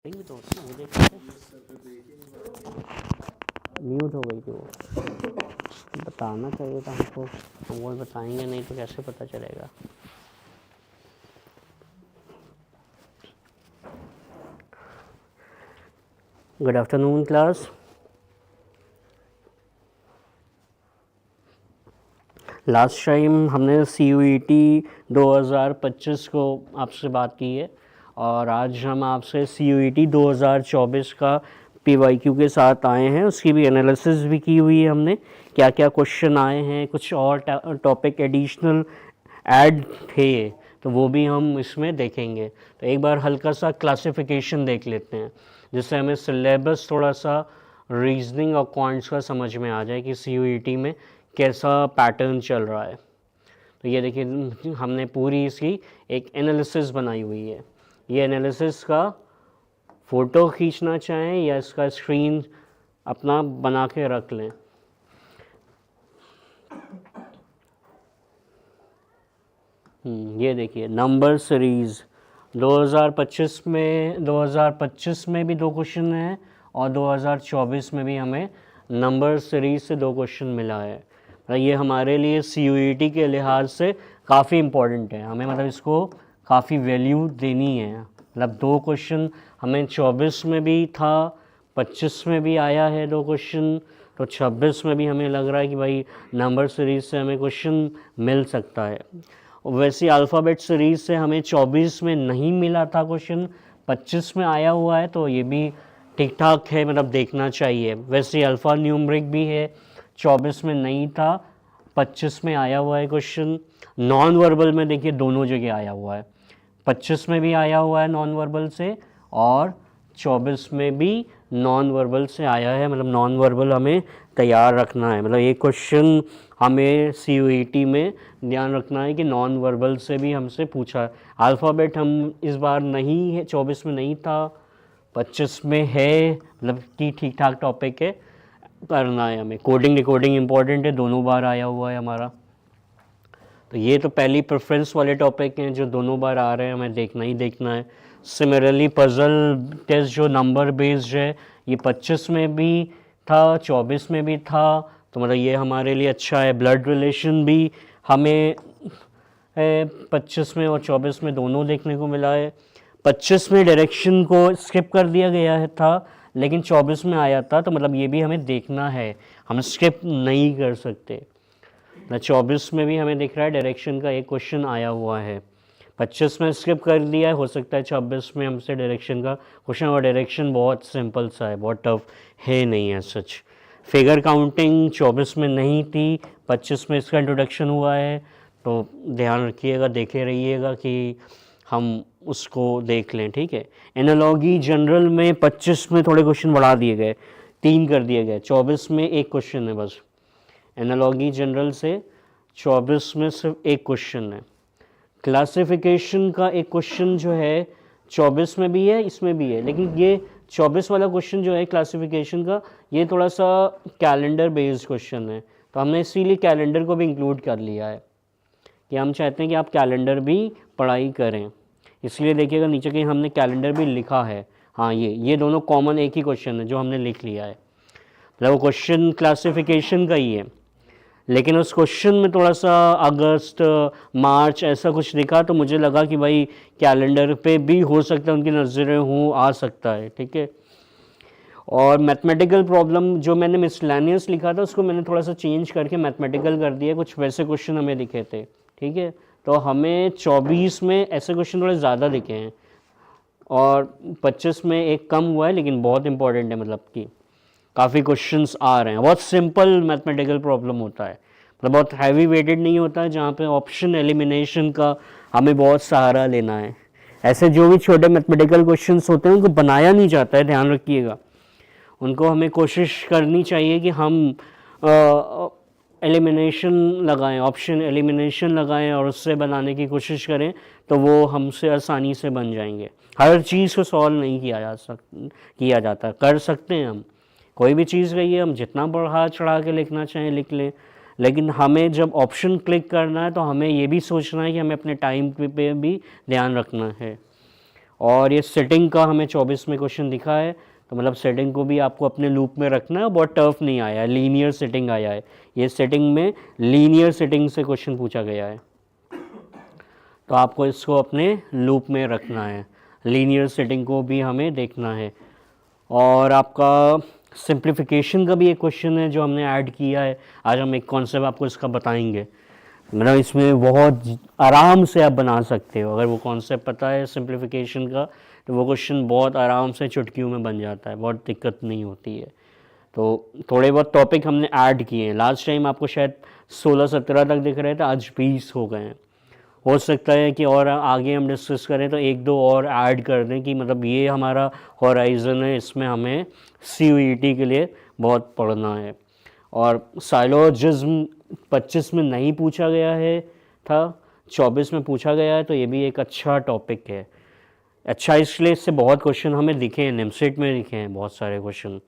तो मुझे कैसे म्यूट हो गई थी वो। बताना चाहिए था हमको, हम वो बताएंगे नहीं तो कैसे पता चलेगा। Good afternoon class. Last time हमने CUET 2025 को आपसे बात की है और आज हम आपसे CUET 2024 का PYQ के साथ आए हैं। उसकी भी एनालिसिस भी की हुई है हमने, क्या क्या क्वेश्चन आए हैं, कुछ और टॉपिक एडिशनल ऐड थे तो वो भी हम इसमें देखेंगे। तो एक बार हल्का सा क्लासिफिकेशन देख लेते हैं जिससे हमें सिलेबस थोड़ा सा रीजनिंग और क्वांट्स का समझ में आ जाए कि CUET में कैसा पैटर्न चल रहा है। तो ये देखिए हमने पूरी इसकी एक एनालिसिस बनाई हुई है। ये एनालिसिस का फ़ोटो खींचना चाहें या इसका स्क्रीन अपना बना के रख लें। ये देखिए नंबर सीरीज़ 2025 में भी 2 क्वेश्चन हैं और 2024 में भी हमें नंबर सीरीज़ से 2 क्वेश्चन मिला है। ये हमारे लिए CUET के लिहाज से काफ़ी इम्पोर्टेंट है, हमें मतलब इसको काफ़ी वैल्यू देनी है। मतलब 2 क्वेश्चन हमें 24 में भी था, 25 में भी आया है 2 क्वेश्चन, तो 26 में भी हमें लग रहा है कि भाई नंबर सीरीज़ से हमें क्वेश्चन मिल सकता है। वैसे अल्फ़ाबेट सीरीज़ से हमें 24 में नहीं मिला था क्वेश्चन, 25 में आया हुआ है, तो ये भी ठीक ठाक है, मतलब देखना चाहिए। वैसे अल्फ़ा न्यूमरिक भी है, 24 में नहीं था, 25 में आया हुआ है क्वेश्चन। नॉन वर्बल में देखिए दोनों जगह आया हुआ है, 25 में भी आया हुआ है नॉन वर्बल से और 24 में भी नॉन वर्बल से आया है। मतलब नॉन वर्बल हमें तैयार रखना है, मतलब एक क्वेश्चन हमें CUET में ध्यान रखना है कि नॉन वर्बल से भी हमसे पूछा है। अल्फ़ाबेट हम इस बार नहीं है, 24 में नहीं था, 25 में है, मतलब कि ठीक ठाक टॉपिक है, करना है हमें। कोडिंग रिकॉर्डिंग इंपॉर्टेंट है, दोनों बार आया हुआ है हमारा। तो ये तो पहली प्रेफरेंस वाले टॉपिक हैं जो दोनों बार आ रहे हैं, हमें देखना ही देखना है। सिमिलरली पज़ल टेस्ट जो नंबर बेस्ड है, ये 25 में भी था, 24 में भी था, तो मतलब ये हमारे लिए अच्छा है। ब्लड रिलेशन भी हमें 25 में और 24 में दोनों देखने को मिला है। 25 में डायरेक्शन को स्किप कर दिया गया है था, लेकिन 24 में आया था, तो मतलब ये भी हमें देखना है, हम स्किप नहीं कर सकते। 24 में भी हमें दिख रहा है डायरेक्शन का एक क्वेश्चन आया हुआ है, 25 में स्किप कर दिया है, हो सकता है 26 में हमसे डायरेक्शन का क्वेश्चन, और डायरेक्शन बहुत सिंपल सा है, बहुत टफ है नहीं है सच। फिगर काउंटिंग 24 में नहीं थी, 25 में इसका इंट्रोडक्शन हुआ है, तो ध्यान रखिएगा, देखे रहिएगा कि हम उसको देख लें, ठीक है। एनालॉगी जनरल में 25 में थोड़े क्वेश्चन बढ़ा दिए गए, 3 कर दिए गए, 24 में 1 क्वेश्चन है बस। एनालॉगी जनरल से 24 में सिर्फ 1 क्वेश्चन है। क्लासिफिकेशन का एक क्वेश्चन जो है 24 में भी है, इसमें भी है, लेकिन ये 24 वाला क्वेश्चन जो है क्लासिफिकेशन का, ये थोड़ा सा कैलेंडर बेस्ड क्वेश्चन है, तो हमने इसीलिए कैलेंडर को भी इंक्लूड कर लिया है कि हम चाहते हैं कि आप कैलेंडर भी पढ़ाई करें। इसलिए देखिएगा नीचे कहीं हमने कैलेंडर भी लिखा है। हाँ, ये दोनों कॉमन एक ही क्वेश्चन है जो हमने लिख लिया है, मतलब वो क्वेश्चन क्लासिफिकेशन का ही है, लेकिन उस क्वेश्चन में थोड़ा सा अगस्त मार्च ऐसा कुछ दिखा, तो मुझे लगा कि भाई कैलेंडर पे भी हो सकता है उनकी नज़रें हों, आ सकता है, ठीक है। और मैथमेटिकल प्रॉब्लम जो मैंने मिसलेनियस लिखा था उसको मैंने थोड़ा सा चेंज करके मैथमेटिकल कर दिया, कुछ वैसे क्वेश्चन हमें दिखे थे, ठीक है। तो हमें 24 में ऐसे क्वेश्चन थोड़े ज़्यादा दिखे हैं और 25 में एक कम हुआ है, लेकिन बहुत इंपॉर्टेंट है, मतलब कि काफ़ी क्वेश्चंस आ रहे हैं। बहुत सिंपल मैथमेटिकल प्रॉब्लम होता है, मतलब बहुत हैवी वेटेड नहीं होता है, जहाँ पे ऑप्शन एलिमिनेशन का हमें बहुत सहारा लेना है। ऐसे जो भी छोटे मैथमेटिकल क्वेश्चंस होते हैं उनको बनाया नहीं जाता है, ध्यान रखिएगा। उनको हमें कोशिश करनी चाहिए कि हम एलिमिनेशन लगाएं, ऑप्शन एलिमिनेशन लगाएं और उससे बनाने की कोशिश करें, तो वो हमसे आसानी से बन जाएंगे। हर चीज़ को सॉल्व नहीं किया जाता, कर सकते हैं हम, कोई भी चीज़ रही है, हम जितना बढ़ा चढ़ा के लिखना चाहें लिख लें, लेकिन हमें जब ऑप्शन क्लिक करना है तो हमें ये भी सोचना है कि हमें अपने टाइम पे भी ध्यान रखना है। और ये सेटिंग का हमें 24 में क्वेश्चन दिखा है, तो मतलब सेटिंग को भी आपको अपने लूप में रखना है, बहुत टफ नहीं आया है, लीनियर सेटिंग आया है, ये सेटिंग में लीनियर सेटिंग से क्वेश्चन पूछा गया है, तो आपको इसको अपने लूप में रखना है, लीनियर सेटिंग को भी हमें देखना है। और आपका सिंप्लीफिकेशन का भी एक क्वेश्चन है जो हमने ऐड किया है, आज हम एक कॉन्सेप्ट आपको इसका बताएंगे, मतलब इसमें बहुत आराम से आप बना सकते हो, अगर वो कॉन्सेप्ट पता है सिंप्लीफिकेशन का तो वो क्वेश्चन बहुत आराम से चुटकियों में बन जाता है, बहुत दिक्कत नहीं होती है। तो थोड़े बहुत टॉपिक हमने ऐड किए हैं, लास्ट टाइम आपको शायद 16-17 तक दिख रहे थे, आज 20 हो गए हैं। हो सकता है कि और आगे हम डिस्कस करें तो 1-2 और ऐड कर दें, कि मतलब ये हमारा हॉराइज़न है, इसमें हमें CUET के लिए बहुत पढ़ना है। और साइलोजिज्म 25 में नहीं पूछा गया है था, 24 में पूछा गया है, तो ये भी एक अच्छा टॉपिक है। अच्छा इसलिए इससे बहुत क्वेश्चन हमें दिखे हैं, निमसेट में दिखे हैं बहुत सारे क्वेश्चन,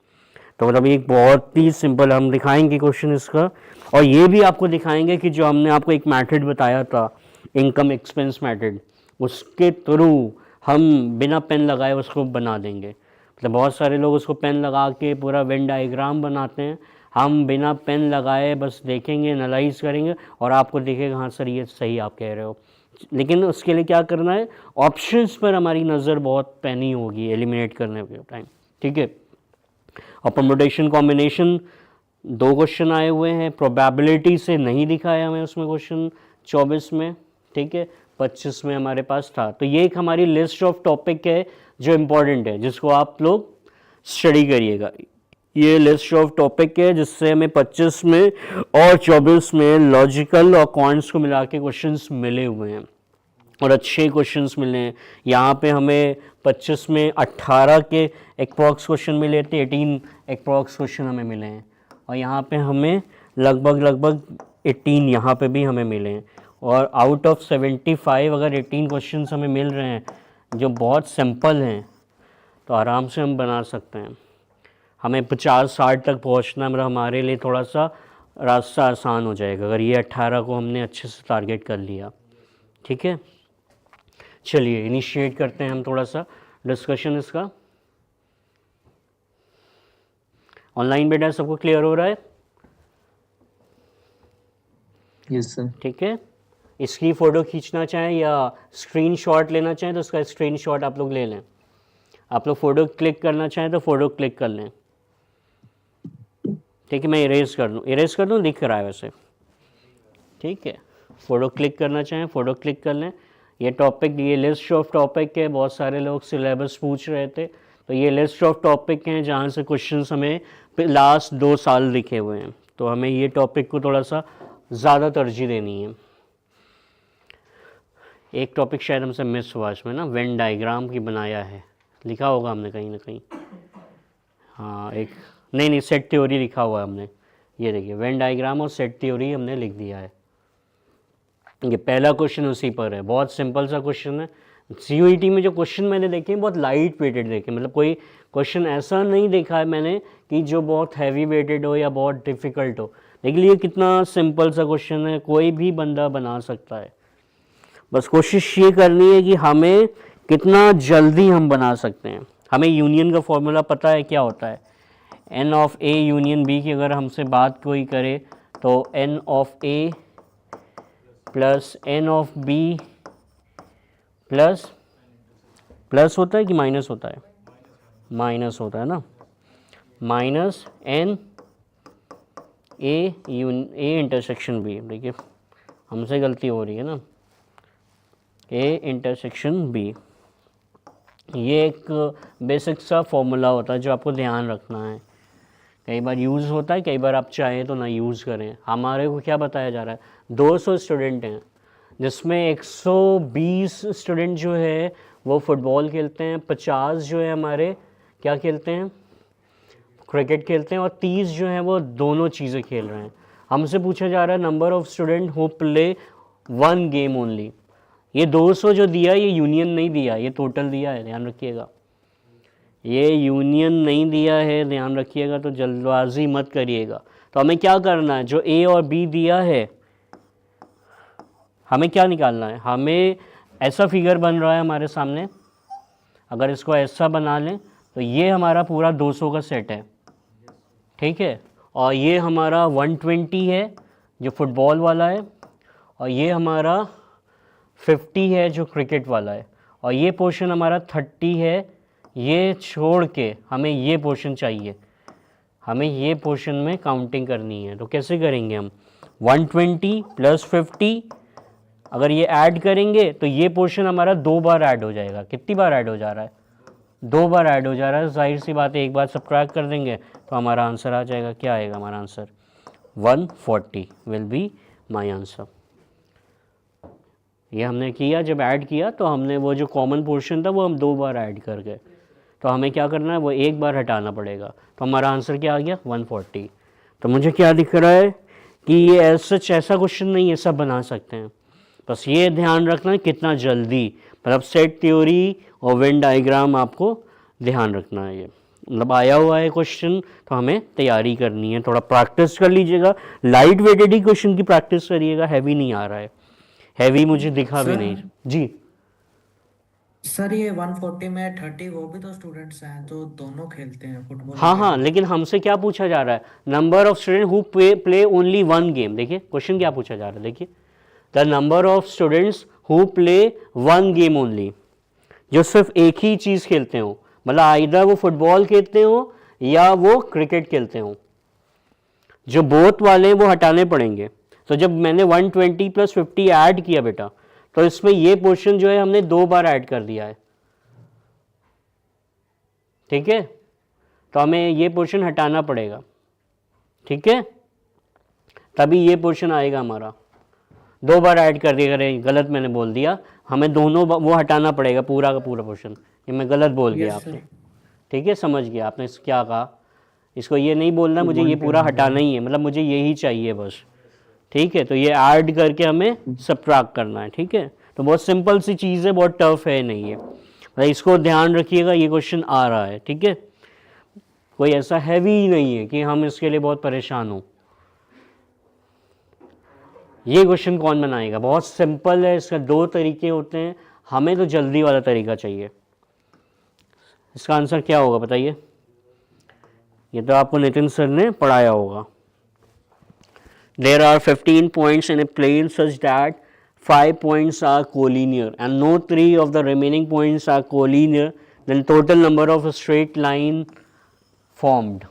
तो मतलब एक बहुत ही सिंपल हम दिखाएंगे क्वेश्चन इसका, और ये भी आपको दिखाएंगे कि जो हमने आपको एक मेथड बताया था इनकम एक्सपेंस मेथड, उसके थ्रू हम बिना पेन लगाए उसको बना देंगे। मतलब बहुत सारे लोग उसको पेन लगा के पूरा वेन डायग्राम बनाते हैं, हम बिना पेन लगाए बस देखेंगे, एनालाइज करेंगे और आपको दिखेगा हाँ सर ये सही आप कह रहे हो। लेकिन उसके लिए क्या करना है, ऑप्शंस पर हमारी नज़र बहुत पैनी होगी एलिमिनेट करने के टाइम, ठीक है। और परम्यूटेशन कॉम्बिनेशन 2 क्वेश्चन आए हुए हैं, प्रोबेबिलिटी से नहीं दिखाया हमें उसमें क्वेश्चन 24 में, ठीक है, 25 में हमारे पास था। तो ये एक हमारी लिस्ट ऑफ टॉपिक है जो इम्पोर्टेंट है, जिसको आप लोग स्टडी करिएगा। ये लिस्ट ऑफ टॉपिक है जिससे हमें 25 में और 24 में लॉजिकल और क्वांट्स को मिला के क्वेश्चंस मिले हुए हैं, और अच्छे क्वेश्चंस मिले हैं। यहाँ पे हमें 25 में 18 के अप्रॉक्स क्वेश्चन मिले थे, 18 अप्रॉक्स क्वेश्चन हमें मिले हैं, और यहाँ पे हमें लगभग 18 यहाँ पे भी हमें मिले हैं। और आउट ऑफ 75 अगर 18 क्वेश्चंस हमें मिल रहे हैं जो बहुत सिंपल हैं, तो आराम से हम बना सकते हैं। हमें 50-60 तक पहुंचना मतलब हमारे लिए थोड़ा सा रास्ता आसान हो जाएगा अगर ये 18 को हमने अच्छे से टारगेट कर लिया, ठीक है। चलिए इनिशिएट करते हैं हम थोड़ा सा डिस्कशन इसका। ऑनलाइन बेटा सबको क्लियर हो रहा है? Yes sir. ठीक है, इसकी फ़ोटो खींचना चाहें या स्क्रीनशॉट लेना चाहें तो इसका स्क्रीनशॉट आप लोग ले लें। आप लोग फ़ोटो क्लिक करना चाहें तो फ़ोटो क्लिक कर लें, ठीक है। मैं इरेज कर दूँ, दिख रहा है वैसे, ठीक है। फ़ोटो क्लिक करना चाहें फ़ोटो क्लिक कर लें। ये टॉपिक, ये लिस्ट ऑफ टॉपिक है, बहुत सारे लोग सिलेबस पूछ रहे थे, तो ये लिस्ट ऑफ टॉपिक हैं जहाँ से क्वेश्चंस हमें लास्ट 2 साल लिखे हुए हैं, तो हमें ये टॉपिक को थोड़ा सा ज़्यादा तरजीह देनी है। एक टॉपिक शायद हमसे मिस हुआ इसमें ना, वेन डायग्राम की बनाया है, लिखा होगा हमने कहीं ना कहीं, हाँ एक नहीं सेट थ्योरी लिखा हुआ है हमने, ये देखिए वेन डायग्राम और सेट थ्योरी हमने लिख दिया है। ये पहला क्वेश्चन उसी पर है, बहुत सिंपल सा क्वेश्चन है। CUET में जो क्वेश्चन मैंने देखे हैं बहुत लाइट वेटेड देखे, मतलब कोई क्वेश्चन ऐसा नहीं देखा है मैंने कि जो बहुत हैवी वेटेड हो या बहुत डिफ़िकल्ट हो। लेकिन ये कितना सिंपल सा क्वेश्चन है, कोई भी बंदा बना सकता है। बस कोशिश ये करनी है कि हमें कितना जल्दी हम बना सकते हैं। हमें यूनियन का फॉर्मूला पता है क्या होता है, N of A union B की अगर हमसे बात कोई करे तो N of A plus N of B plus होता है कि माइनस होता है? माइनस होता है ना, minus N A intersection B। देखिए हमसे गलती हो रही है ना, A इंटरसेक्शन B। ये एक बेसिक सा फॉर्मूला होता है जो आपको ध्यान रखना है। कई बार यूज़ होता है, कई बार आप चाहें तो ना यूज़ करें। हमारे को क्या बताया जा रहा है, 200 स्टूडेंट हैं जिसमें 120 स्टूडेंट जो है वो फुटबॉल खेलते हैं, 50 जो है हमारे क्या खेलते हैं, क्रिकेट खेलते हैं, और 30 जो है वो दोनों चीज़ें खेल रहे हैं। हमसे पूछा जा रहा है number of student who play 1 game only. ये 200 जो दिया ये यूनियन नहीं दिया, ये टोटल दिया है, ध्यान रखिएगा। ये यूनियन नहीं दिया है, ध्यान रखिएगा, तो जल्दबाजी मत करिएगा। तो हमें क्या करना है, जो A और B दिया है हमें क्या निकालना है, हमें ऐसा फिगर बन रहा है हमारे सामने, अगर इसको ऐसा बना लें तो ये हमारा पूरा 200 का सेट है, ठीक है, और ये हमारा 120 है जो फुटबॉल वाला है, और ये हमारा 50 है जो क्रिकेट वाला है, और ये पोर्शन हमारा 30 है। ये छोड़ के हमें ये पोर्शन चाहिए, हमें ये पोर्शन में काउंटिंग करनी है। तो कैसे करेंगे हम, 120 प्लस 50 अगर ये ऐड करेंगे तो ये पोर्शन हमारा 2 बार ऐड हो जाएगा। कितनी बार ऐड हो जा रहा है, 2 बार ऐड हो जा रहा है। जाहिर सी बात है एक बार सब्ट्रैक्ट कर देंगे तो हमारा आंसर आ जाएगा। क्या आएगा हमारा answer, 140 will be my answer. ये हमने किया, जब ऐड किया तो हमने वो जो कॉमन पोर्शन था वो हम 2 बार ऐड कर गए, तो हमें क्या करना है, वो 1 बार हटाना पड़ेगा। तो हमारा आंसर क्या आ गया, 140। तो मुझे क्या दिख रहा है कि ये ऐसा क्वेश्चन नहीं है, सब बना सकते हैं। बस ये ध्यान रखना है कितना जल्दी, मतलब सेट थ्योरी और वेन डायग्राम आपको ध्यान रखना है। ये मतलब आया हुआ है क्वेश्चन तो हमें तैयारी करनी है, थोड़ा प्रैक्टिस कर लीजिएगा। लाइट वेटेड ही क्वेश्चन की प्रैक्टिस करिएगा, हैवी नहीं आ रहा है, हैवी मुझे दिखा भी नहीं जी। सर ये 140 में 30 वो भी तो स्टूडेंट्स हैं जो दोनों खेलते हैं फुटबॉल हाँ हाँ, वगैरह। लेकिन हमसे क्या पूछा जा रहा है, number of student who play only 1 game. देखिए क्वेश्चन क्या पूछा जा रहा है, देखिए the number of students who play 1 game only, जो सिर्फ एक ही चीज़ खेलते हो, मतलब आइदर वो फुटबॉल खेलते हो या वो क्रिकेट खेलते हो। जो बोथ वाले वो हटाने पड़ेंगे। तो जब मैंने 120 प्लस 50 ऐड किया बेटा, तो इसमें ये पोर्शन जो है हमने 2 बार ऐड कर दिया है, ठीक है, तो हमें ये पोर्शन हटाना पड़ेगा, ठीक है, तभी ये पोर्शन आएगा हमारा। 2 बार ऐड कर दिया, अरे गलत मैंने बोल दिया, हमें दोनों वो हटाना पड़ेगा, पूरा का पूरा पोर्शन। ये मैं गलत बोल गया आपसे, ठीक है, समझ गया आपने क्या कहा। इसको ये नहीं बोलना मुझे ये पूरा हटाना ही है, मतलब मुझे यही चाहिए बस, ठीक है। तो ये ऐड करके हमें सब्ट्रैक्ट करना है, ठीक है। तो बहुत सिंपल सी चीज़ है, बहुत टफ है नहीं है, मतलब इसको ध्यान रखिएगा, ये क्वेश्चन आ रहा है, ठीक है, कोई ऐसा हैवी नहीं है कि हम इसके लिए बहुत परेशान हों। ये क्वेश्चन कौन बनाएगा, बहुत सिंपल है, इसका 2 तरीके होते हैं, हमें तो जल्दी वाला तरीका चाहिए। इसका आंसर क्या होगा बताइए, ये तो आपको नितिन सर ने पढ़ाया होगा। There are 15 points in a plane such that 5 points are collinear and no 3 of the remaining points are collinear, then total number of straight line formed।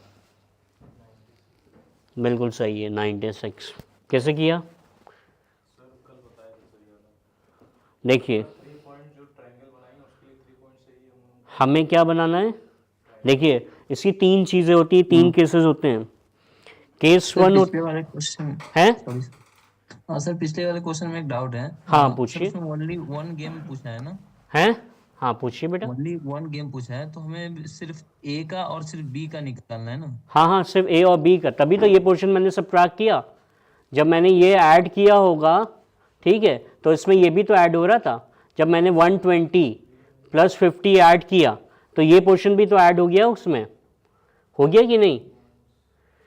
बिल्कुल सही है, 96। कैसे किया, देखिए हमें क्या बनाना है, देखिए इसकी 3 चीज़ें होती हैं, 3 केसेस होते हैं। केस 1 पिछले वाले क्वेश्चन है, हाँ सर, पिछले वाले क्वेश्चन में एक डाउट है। हाँ सर पूछिए, उसमें ओनली 1 गेम पूछा है ना, हैं, हाँ पूछिए बेटा। ओनली 1 गेम पूछा है, तो हमें सिर्फ ए का और सिर्फ बी का निकालना है ना। हाँ हाँ, सिर्फ ए और बी का, तभी तो ये पोर्शन मैंने सब्ट्रैक्ट किया। जब मैंने ये ऐड किया होगा, ठीक है, तो इसमें ये भी तो ऐड हो रहा था। जब मैंने 120 प्लस 50 ऐड किया तो ये पोर्शन भी तो ऐड हो गया, उसमें हो गया कि नहीं।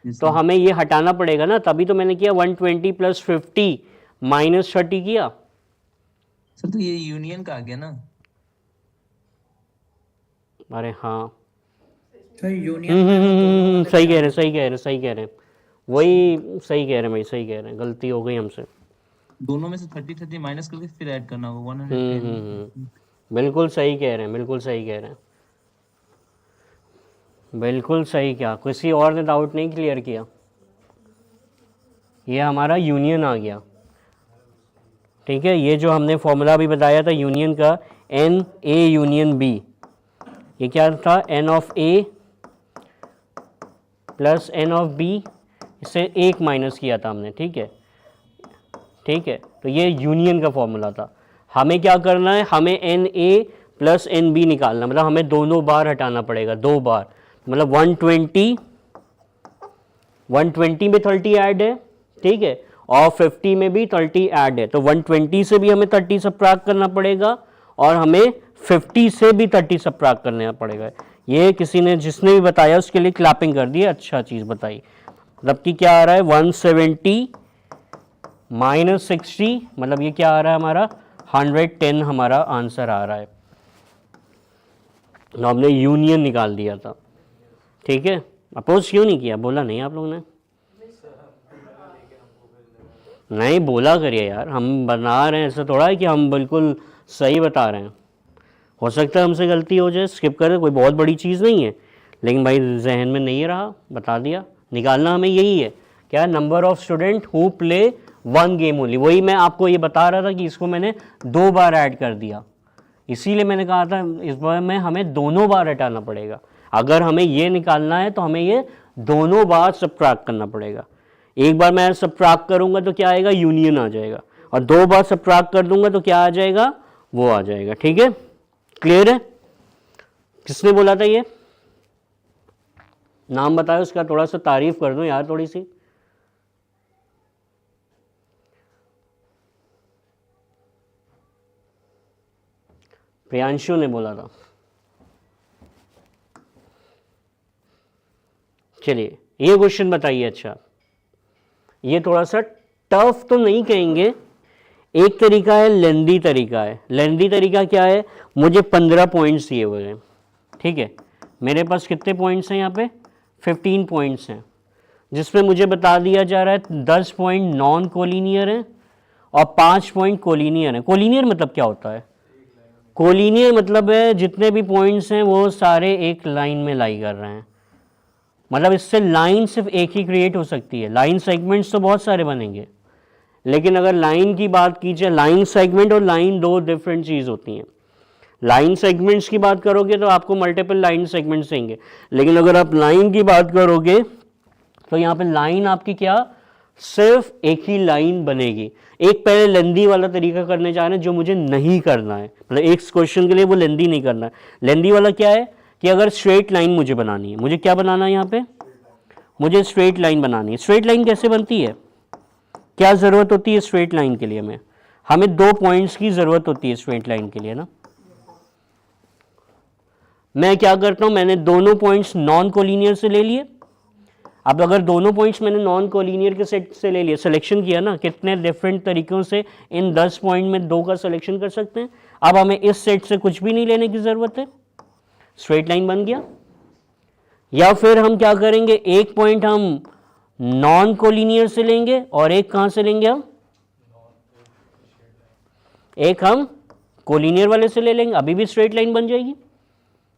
तो हमें ये हटाना पड़ेगा ना, तभी तो मैंने किया 120 प्लस 50 माइनस 30 किया। सर तो ये यूनियन का आ गया ना। अरे हाँ, सर यूनियन में वो दोनों वाले सही कह रहे, सही कह रहे, सही कह रहे, वही सही कह रहे भाई, सही कह रहे हैं, गलती हो गई हमसे। दोनों में से 30 माइनस करके फिर ऐड करना होगा 110। बिल्कुल सही कह रहे हैं, बिल्कुल सही कह रहे हैं, बिल्कुल सही। क्या किसी और ने डाउट नहीं क्लियर किया, ये हमारा यूनियन आ गया, ठीक है। ये जो हमने फॉर्मूला भी बताया था यूनियन का, एन ए यूनियन बी, ये क्या था, n of A plus n of B, इससे 1 माइनस किया था हमने, ठीक है, ठीक है। तो ये यूनियन का फॉर्मूला था। हमें क्या करना है, हमें n A plus n B निकालना, मतलब हमें दोनों बार हटाना पड़ेगा, 2 बार, मतलब 120 में 30 ऐड है, ठीक है, और 50 में भी 30 ऐड है, तो 120 से भी हमें 30 सब्ट्रैक्ट करना पड़ेगा और हमें 50 से भी 30 सब्ट्रैक्ट करना पड़ेगा। ये किसी ने, जिसने भी बताया उसके लिए क्लैपिंग कर दी, अच्छा चीज़ बताई। मतलब कि क्या आ रहा है, 170 माइनस 60, मतलब ये क्या आ रहा है हमारा, 110 हमारा आंसर आ रहा है। तो हमने यूनियन निकाल दिया था, ठीक है। अपोज क्यों नहीं किया, बोला नहीं आप लोगों ने? नहीं बोला करिए यार, हम बना रहे हैं, ऐसा थोड़ा है कि हम बिल्कुल सही बता रहे हैं। हो सकता है हमसे गलती हो जाए, स्किप करें, कोई बहुत बड़ी चीज़ नहीं है, लेकिन भाई जहन में नहीं रहा, बता दिया। निकालना हमें यही है, क्या? Number of student who play 1 game only. वही मैं आपको ये बता रहा था कि इसको मैंने 2 बार ऐड कर दिया, इसीलिए मैंने कहा था इस बार में हमें दोनों बार हटाना पड़ेगा। अगर हमें ये निकालना है तो हमें ये दोनों बार सबट्रैक्ट करना पड़ेगा। एक बार मैं सबट्रैक्ट करूंगा तो क्या आएगा, यूनियन आ जाएगा, और 2 बार सबट्रैक्ट कर दूंगा तो क्या आ जाएगा, वो आ जाएगा। ठीक है, क्लियर है? किसने बोला था ये? नाम बताओ उसका, थोड़ा सा तारीफ कर दो यार थोड़ी सी। प्रियांशु ने बोला था। चलिए ये क्वेश्चन बताइए। अच्छा, ये थोड़ा सा टफ तो नहीं कहेंगे, एक तरीका है लेंदी तरीका है। लेंदी तरीका क्या है, मुझे 15 पॉइंट्स दिए हुए हैं, ठीक है। मेरे पास कितने पॉइंट्स हैं यहाँ पे, 15 पॉइंट्स हैं, जिसमें मुझे बता दिया जा रहा है 10 पॉइंट नॉन कोलिनियर हैं और 5 पॉइंट कोलिनियर हैं। कोलिनियर मतलब क्या होता है? कोलिनियर मतलब है जितने भी पॉइंट्स हैं वो सारे एक लाइन में लाई कर रहे हैं, मतलब इससे लाइन सिर्फ एक ही क्रिएट हो सकती है। लाइन सेगमेंट्स तो बहुत सारे बनेंगे, लेकिन अगर लाइन की बात की जाए, लाइन सेगमेंट और लाइन 2 डिफरेंट चीज़ होती हैं। लाइन सेगमेंट्स की बात करोगे तो आपको मल्टीपल लाइन सेगमेंट्स देंगे, लेकिन अगर आप लाइन की बात करोगे तो यहाँ पे लाइन आपकी क्या, सिर्फ एक ही लाइन बनेगी। एक पहले लेंदी वाला तरीका करने जा रहे हैं जो मुझे नहीं करना है, मतलब एक क्वेश्चन के लिए वो लेंदी नहीं करना है। लेंदी वाला क्या है कि अगर स्ट्रेट लाइन मुझे बनानी है, मुझे क्या बनाना है यहाँ पे, मुझे स्ट्रेट लाइन बनानी है। स्ट्रेट लाइन कैसे बनती है, क्या ज़रूरत होती है स्ट्रेट लाइन के लिए? हमें 2 पॉइंट्स की ज़रूरत होती है स्ट्रेट लाइन के लिए ना। मैं क्या करता हूँ, मैंने दोनों पॉइंट्स नॉन कोलिनियर से ले लिए। अब अगर दोनों पॉइंट्स मैंने नॉन कोलिनियर के सेट से ले लिए, सिलेक्शन किया ना, कितने डिफरेंट तरीकों से इन 10 पॉइंट में 2 का सिलेक्शन कर सकते हैं। अब हमें इस सेट से कुछ भी नहीं लेने की ज़रूरत है, स्ट्रेट लाइन बन गया। या फिर हम क्या करेंगे, एक पॉइंट हम नॉन कोलिनियर से लेंगे और एक कहां से लेंगे, हम एक हम कोलिनियर वाले से ले लेंगे, अभी भी स्ट्रेट लाइन बन जाएगी।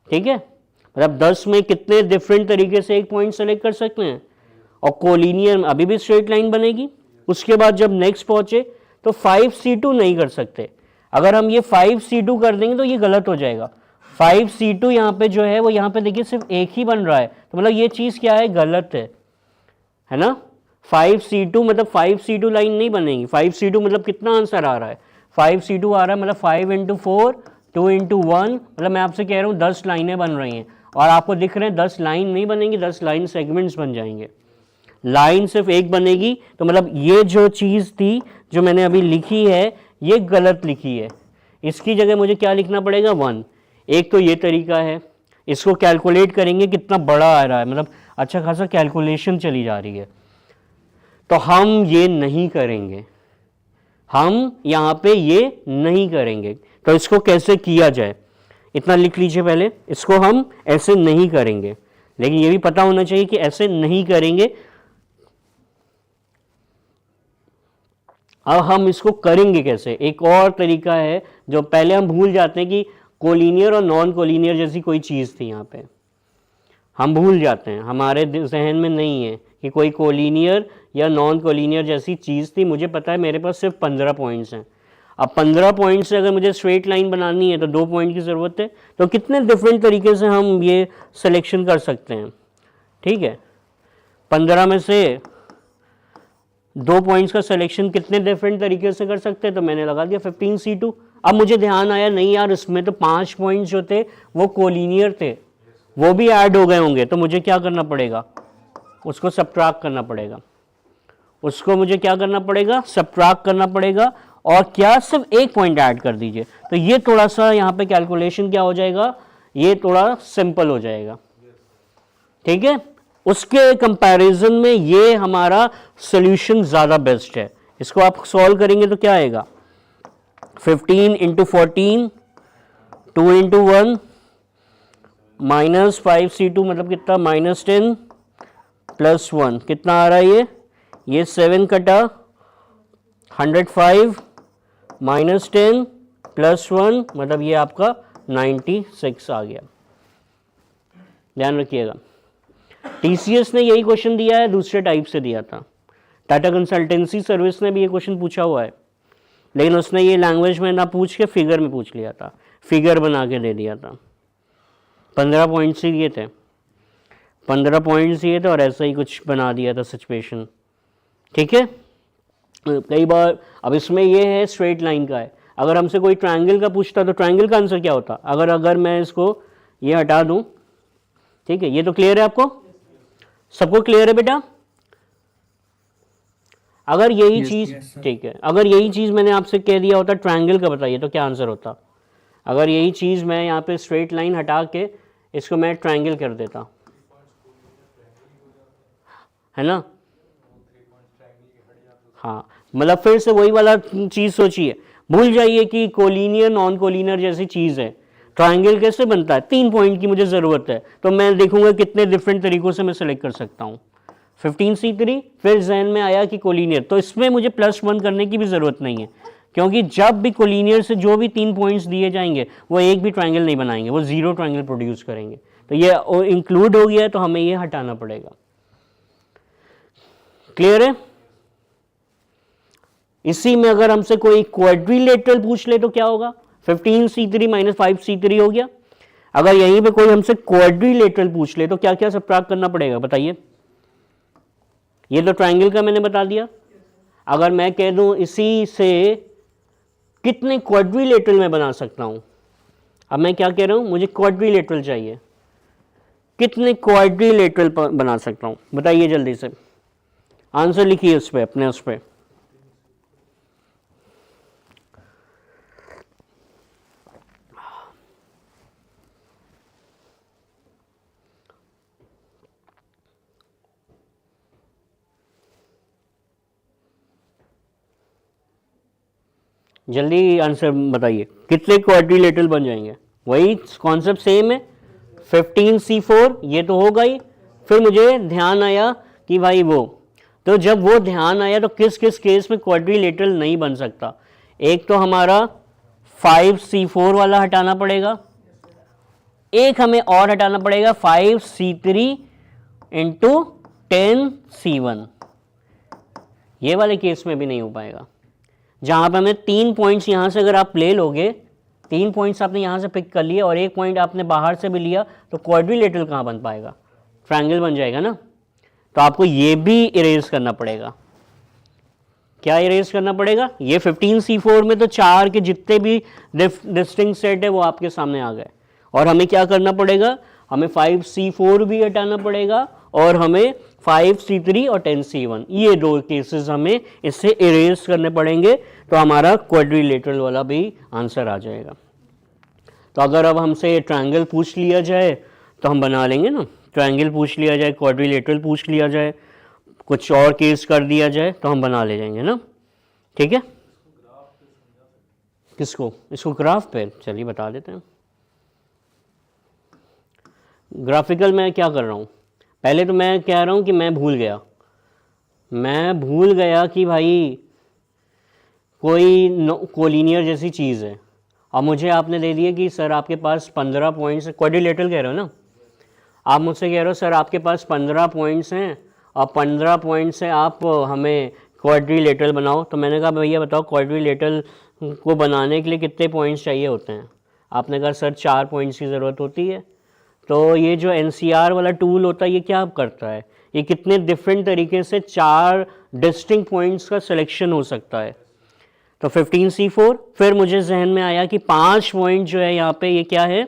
ठीक है, मतलब 10 में कितने डिफरेंट तरीके से एक पॉइंट सेलेक्ट कर सकते हैं, और कोलिनियर में अभी भी स्ट्रेट लाइन बनेगी। उसके बाद जब नेक्स्ट पहुंचे तो 5C2 नहीं कर सकते। अगर हम ये 5C2 कर देंगे तो ये गलत हो जाएगा। 5C2 यहाँ पे जो है वो यहाँ पे देखिए सिर्फ एक ही बन रहा है, तो मतलब ये चीज़ क्या है, गलत है ना। 5C2 मतलब 5C2 लाइन नहीं बनेगी। 5C2 मतलब कितना आंसर आ रहा है, 5C2 आ रहा है मतलब 5 × 4 2 × 1, मतलब मैं आपसे कह रहा हूँ 10 लाइनें बन रही हैं, और आपको दिख रहे हैं 10 लाइन नहीं बनेंगी, 10 लाइन सेगमेंट्स बन जाएंगे। लाइन सिर्फ एक बनेगी, तो मतलब ये जो चीज़ थी जो मैंने अभी लिखी है ये गलत लिखी है। इसकी जगह मुझे क्या लिखना पड़ेगा, 1। एक तो ये तरीका है, इसको कैलकुलेट करेंगे कितना बड़ा आ रहा है, मतलब अच्छा खासा कैलकुलेशन चली जा रही है, तो हम ये नहीं करेंगे, हम यहाँ पे ये नहीं करेंगे। तो इसको कैसे किया जाए, इतना लिख लीजिए पहले, इसको हम ऐसे नहीं करेंगे, लेकिन ये भी पता होना चाहिए कि ऐसे नहीं करेंगे। अब हम इसको करेंगे कैसे, एक और तरीका है जो पहले हम भूल जाते हैं कि कोलिनियर और नॉन कोलिनियर जैसी कोई चीज़ थी, यहाँ पे हम भूल जाते हैं, हमारे जहन में नहीं है कि कोई कोलिनियर या नॉन कोलिनियर जैसी चीज़ थी। मुझे पता है मेरे पास सिर्फ 15 पॉइंट्स हैं। अब 15 पॉइंट से अगर मुझे स्ट्रेट लाइन बनानी है तो 2 पॉइंट की ज़रूरत है, तो कितने डिफरेंट तरीके से हम ये सिलेक्शन कर सकते हैं। ठीक है, 15 में से 2 पॉइंट्स का सिलेक्शन कितने डिफरेंट तरीके से कर सकते हैं, तो मैंने लगा दिया 15C2। अब मुझे ध्यान आया, नहीं यार इसमें तो 5 पॉइंट्स जो थे वो कोलिनियर थे, वो भी ऐड हो गए होंगे, तो मुझे क्या करना पड़ेगा, उसको सबट्रैक्ट करना पड़ेगा, उसको मुझे क्या करना पड़ेगा, सबट्रैक्ट करना पड़ेगा, और क्या सिर्फ एक पॉइंट ऐड कर दीजिए। तो ये थोड़ा सा यहाँ पे कैलकुलेशन क्या हो जाएगा, ये थोड़ा सिंपल हो जाएगा। ठीक है, उसके कंपैरिजन में ये हमारा सॉल्यूशन ज़्यादा बेस्ट है। इसको आप सॉल्व करेंगे तो क्या आएगा, 15 × 14 2 × 1 -5c2 मतलब कितना, -10 + 1 कितना आ रहा है ये 7 कटा 105 -10 + 1 मतलब ये आपका 96 आ गया। ध्यान रखिएगा, टीसीएस ने यही क्वेश्चन दिया है, दूसरे टाइप से दिया था। टाटा कंसल्टेंसी सर्विस ने भी ये क्वेश्चन पूछा हुआ है, लेकिन उसने ये लैंग्वेज में ना पूछ के फिगर में पूछ लिया था, फिगर बना के दे दिया था। 15 पॉइंट्स ही दिए थे, 15 पॉइंट्स दिए थे और ऐसा ही कुछ बना दिया था सिचुएशन। ठीक है, कई बार अब इसमें ये है स्ट्रेट लाइन का है, अगर हमसे कोई ट्रायंगल का पूछता तो ट्रायंगल का आंसर क्या होता, अगर मैं इसको ये हटा दूं, ठीक है, ये तो क्लियर है आपको, सबको क्लियर है बेटा? अगर यही चीज, ठीक है, अगर यही चीज मैंने आपसे कह दिया होता ट्रायंगल का बताइए तो क्या आंसर होता? अगर यही चीज मैं यहाँ पे स्ट्रेट लाइन हटा के इसको मैं ट्रायंगल कर देता, है ना? हाँ, मतलब फिर से वही वाला चीज सोचिए, भूल जाइए कि कोलिनियर नॉन कोलिनियर जैसी चीज है। ट्रायंगल कैसे बनता है, 3 पॉइंट की मुझे ज़रूरत है तो मैं देखूंगा कितने डिफरेंट तरीकों से मैं सेलेक्ट कर सकता हूँ। 15c3 फिर जहन में आया कि कोलिनियर, तो इसमें मुझे +1 करने की भी ज़रूरत नहीं है, क्योंकि जब भी कोलिनियर से जो भी 3 पॉइंट्स दिए जाएंगे वो एक भी ट्रायंगल नहीं बनाएंगे, वो 0 ट्रायंगल प्रोड्यूस करेंगे। तो ये इंक्लूड हो गया है तो हमें ये हटाना पड़ेगा। क्लियर है? इसी में अगर हमसे कोई क्वाड्रिलेटरल पूछ ले तो क्या होगा, 15c3 - 5c3 हो गया। अगर यहीं पे कोई हमसे क्वाड्रिलेटरल पूछ ले तो क्या क्या सब्ट्रैक्ट करना पड़ेगा बताइए? ये तो ट्रायंगल का मैंने बता दिया। अगर मैं कह दूं इसी से कितने क्वाड्रिलेटरल मैं बना सकता हूं, अब मैं क्या कह रहा हूं, मुझे क्वाड्रिलेटरल चाहिए, कितने क्वाड्रिलेटरल बना सकता हूं बताइए जल्दी से, आंसर लिखिए उस पर, अपने उस पर। जल्दी आंसर बताइए, कितने क्वाड्रिलेटरल बन जाएंगे? वही कॉन्सेप्ट सेम है, 15c4 ये तो होगा ही। फिर मुझे ध्यान आया कि भाई वो, तो जब वो ध्यान आया तो किस किस केस में क्वाड्रिलेटरल नहीं बन सकता, एक तो हमारा 5c4 वाला हटाना पड़ेगा, एक हमें और हटाना पड़ेगा 5c3 × 10c1, ये वाले केस में भी नहीं हो पाएगा। जहां पर हमें 3 पॉइंट्स यहां से अगर आप ले लोगे, 3 पॉइंट्स आपने यहां से पिक कर लिए और 1 पॉइंट आपने बाहर से भी लिया, तो क्वाड्रिलेटरल कहां बन पाएगा, ट्रायंगल बन जाएगा ना। तो आपको ये भी इरेज करना पड़ेगा। क्या इरेज करना पड़ेगा? ये 15c4 में तो 4 के जितने भी डिस्टिंक्ट सेट है वो आपके सामने आ गए, और हमें क्या करना पड़ेगा, हमें 5c4 भी हटाना पड़ेगा और हमें 5c3 और 10c1, ये 2 केसेस हमें इससे इरेज करने पड़ेंगे, तो हमारा क्वाड्रिलेटरल वाला भी आंसर आ जाएगा। तो अगर अब हमसे ट्रायंगल पूछ लिया जाए तो हम बना लेंगे ना, ट्रायंगल पूछ लिया जाए, क्वाड्रिलेटरल पूछ लिया जाए, कुछ और केस कर दिया जाए तो हम बना ले जाएंगे ना। ठीक है, किसको, इसको ग्राफ पे, चलिए बता देते हैं। ग्राफिकल में क्या कर रहा हूँ, पहले तो मैं कह रहा हूँ कि मैं भूल गया कि भाई कोई कोलिनियर जैसी चीज़ है, और मुझे आपने दे दिया कि सर आपके पास 15 पॉइंट्स, क्वाड्रिलेटरल कह रहे हो ना आप, मुझसे कह रहे हो सर आपके पास 15 पॉइंट्स हैं और 15 पॉइंट्स से आप हमें क्वाड्रिलेटरल बनाओ। तो मैंने कहा भैया बताओ क्वाड्रिलेटरल को बनाने के लिए कितने पॉइंट्स चाहिए होते हैं? आपने कहा सर 4 पॉइंट्स की ज़रूरत होती है। तो ये जो NCR वाला टूल होता है ये क्या करता है, ये कितने डिफरेंट तरीके से 4 डिस्टिंक्ट पॉइंट्स का सिलेक्शन हो सकता है। तो 15c4, फिर मुझे जहन में आया कि 5 पॉइंट जो है यहाँ पे ये क्या है,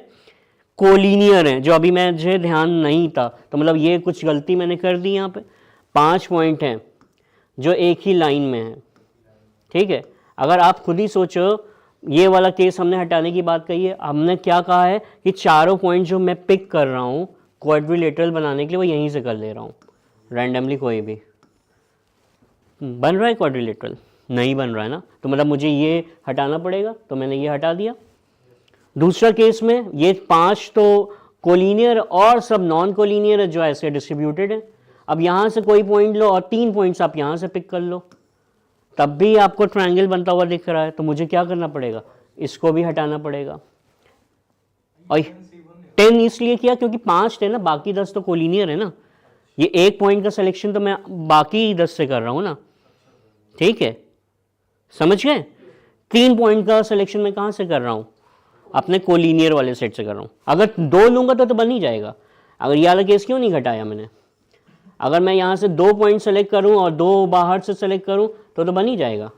कोलिनियर है, जो अभी मुझे ध्यान नहीं था, तो मतलब ये कुछ गलती मैंने कर दी। यहाँ पे 5 पॉइंट हैं जो एक ही लाइन में है। ठीक है, अगर आप खुद ही सोचो, ये वाला केस हमने हटाने की बात कही है, हमने क्या कहा है कि चारों पॉइंट जो मैं पिक कर रहा हूँ क्वाड्रिलेटरल बनाने के लिए वो यहीं से कर ले रहा हूँ रैंडमली, कोई भी बन रहा है क्वाड्रिलेटरल, नहीं बन रहा है ना, तो मतलब मुझे ये हटाना पड़ेगा, तो मैंने ये हटा दिया। दूसरा केस में ये 5 तो कोलिनियर और सब नॉन कोलिनियर है जो ऐसे डिस्ट्रीब्यूटेड है। अब यहाँ से कोई पॉइंट लो और 3 पॉइंट्स आप यहाँ से पिक कर लो, तब भी आपको ट्रायंगल बनता हुआ दिख रहा है, तो मुझे क्या करना पड़ेगा, इसको भी हटाना पड़ेगा। और 10 इसलिए किया क्योंकि 5 थे ना, बाकी 10 तो कोलिनियर है ना। ये एक पॉइंट का सिलेक्शन तो मैं बाकी 10 से कर रहा हूँ ना, ठीक है, समझ गए। 3 पॉइंट का सिलेक्शन मैं कहाँ से कर रहा हूँ, अपने कोलिनियर वाले सेट से कर रहा हूँ। अगर 2 लूंगा तो बन ही जाएगा। अगर ये वाला केस क्यों नहीं घटाया मैंने, अगर मैं यहाँ से 2 पॉइंट सेलेक्ट करूँ और 2 बाहर से सेलेक्ट करूँ तो बन ही जाएगा,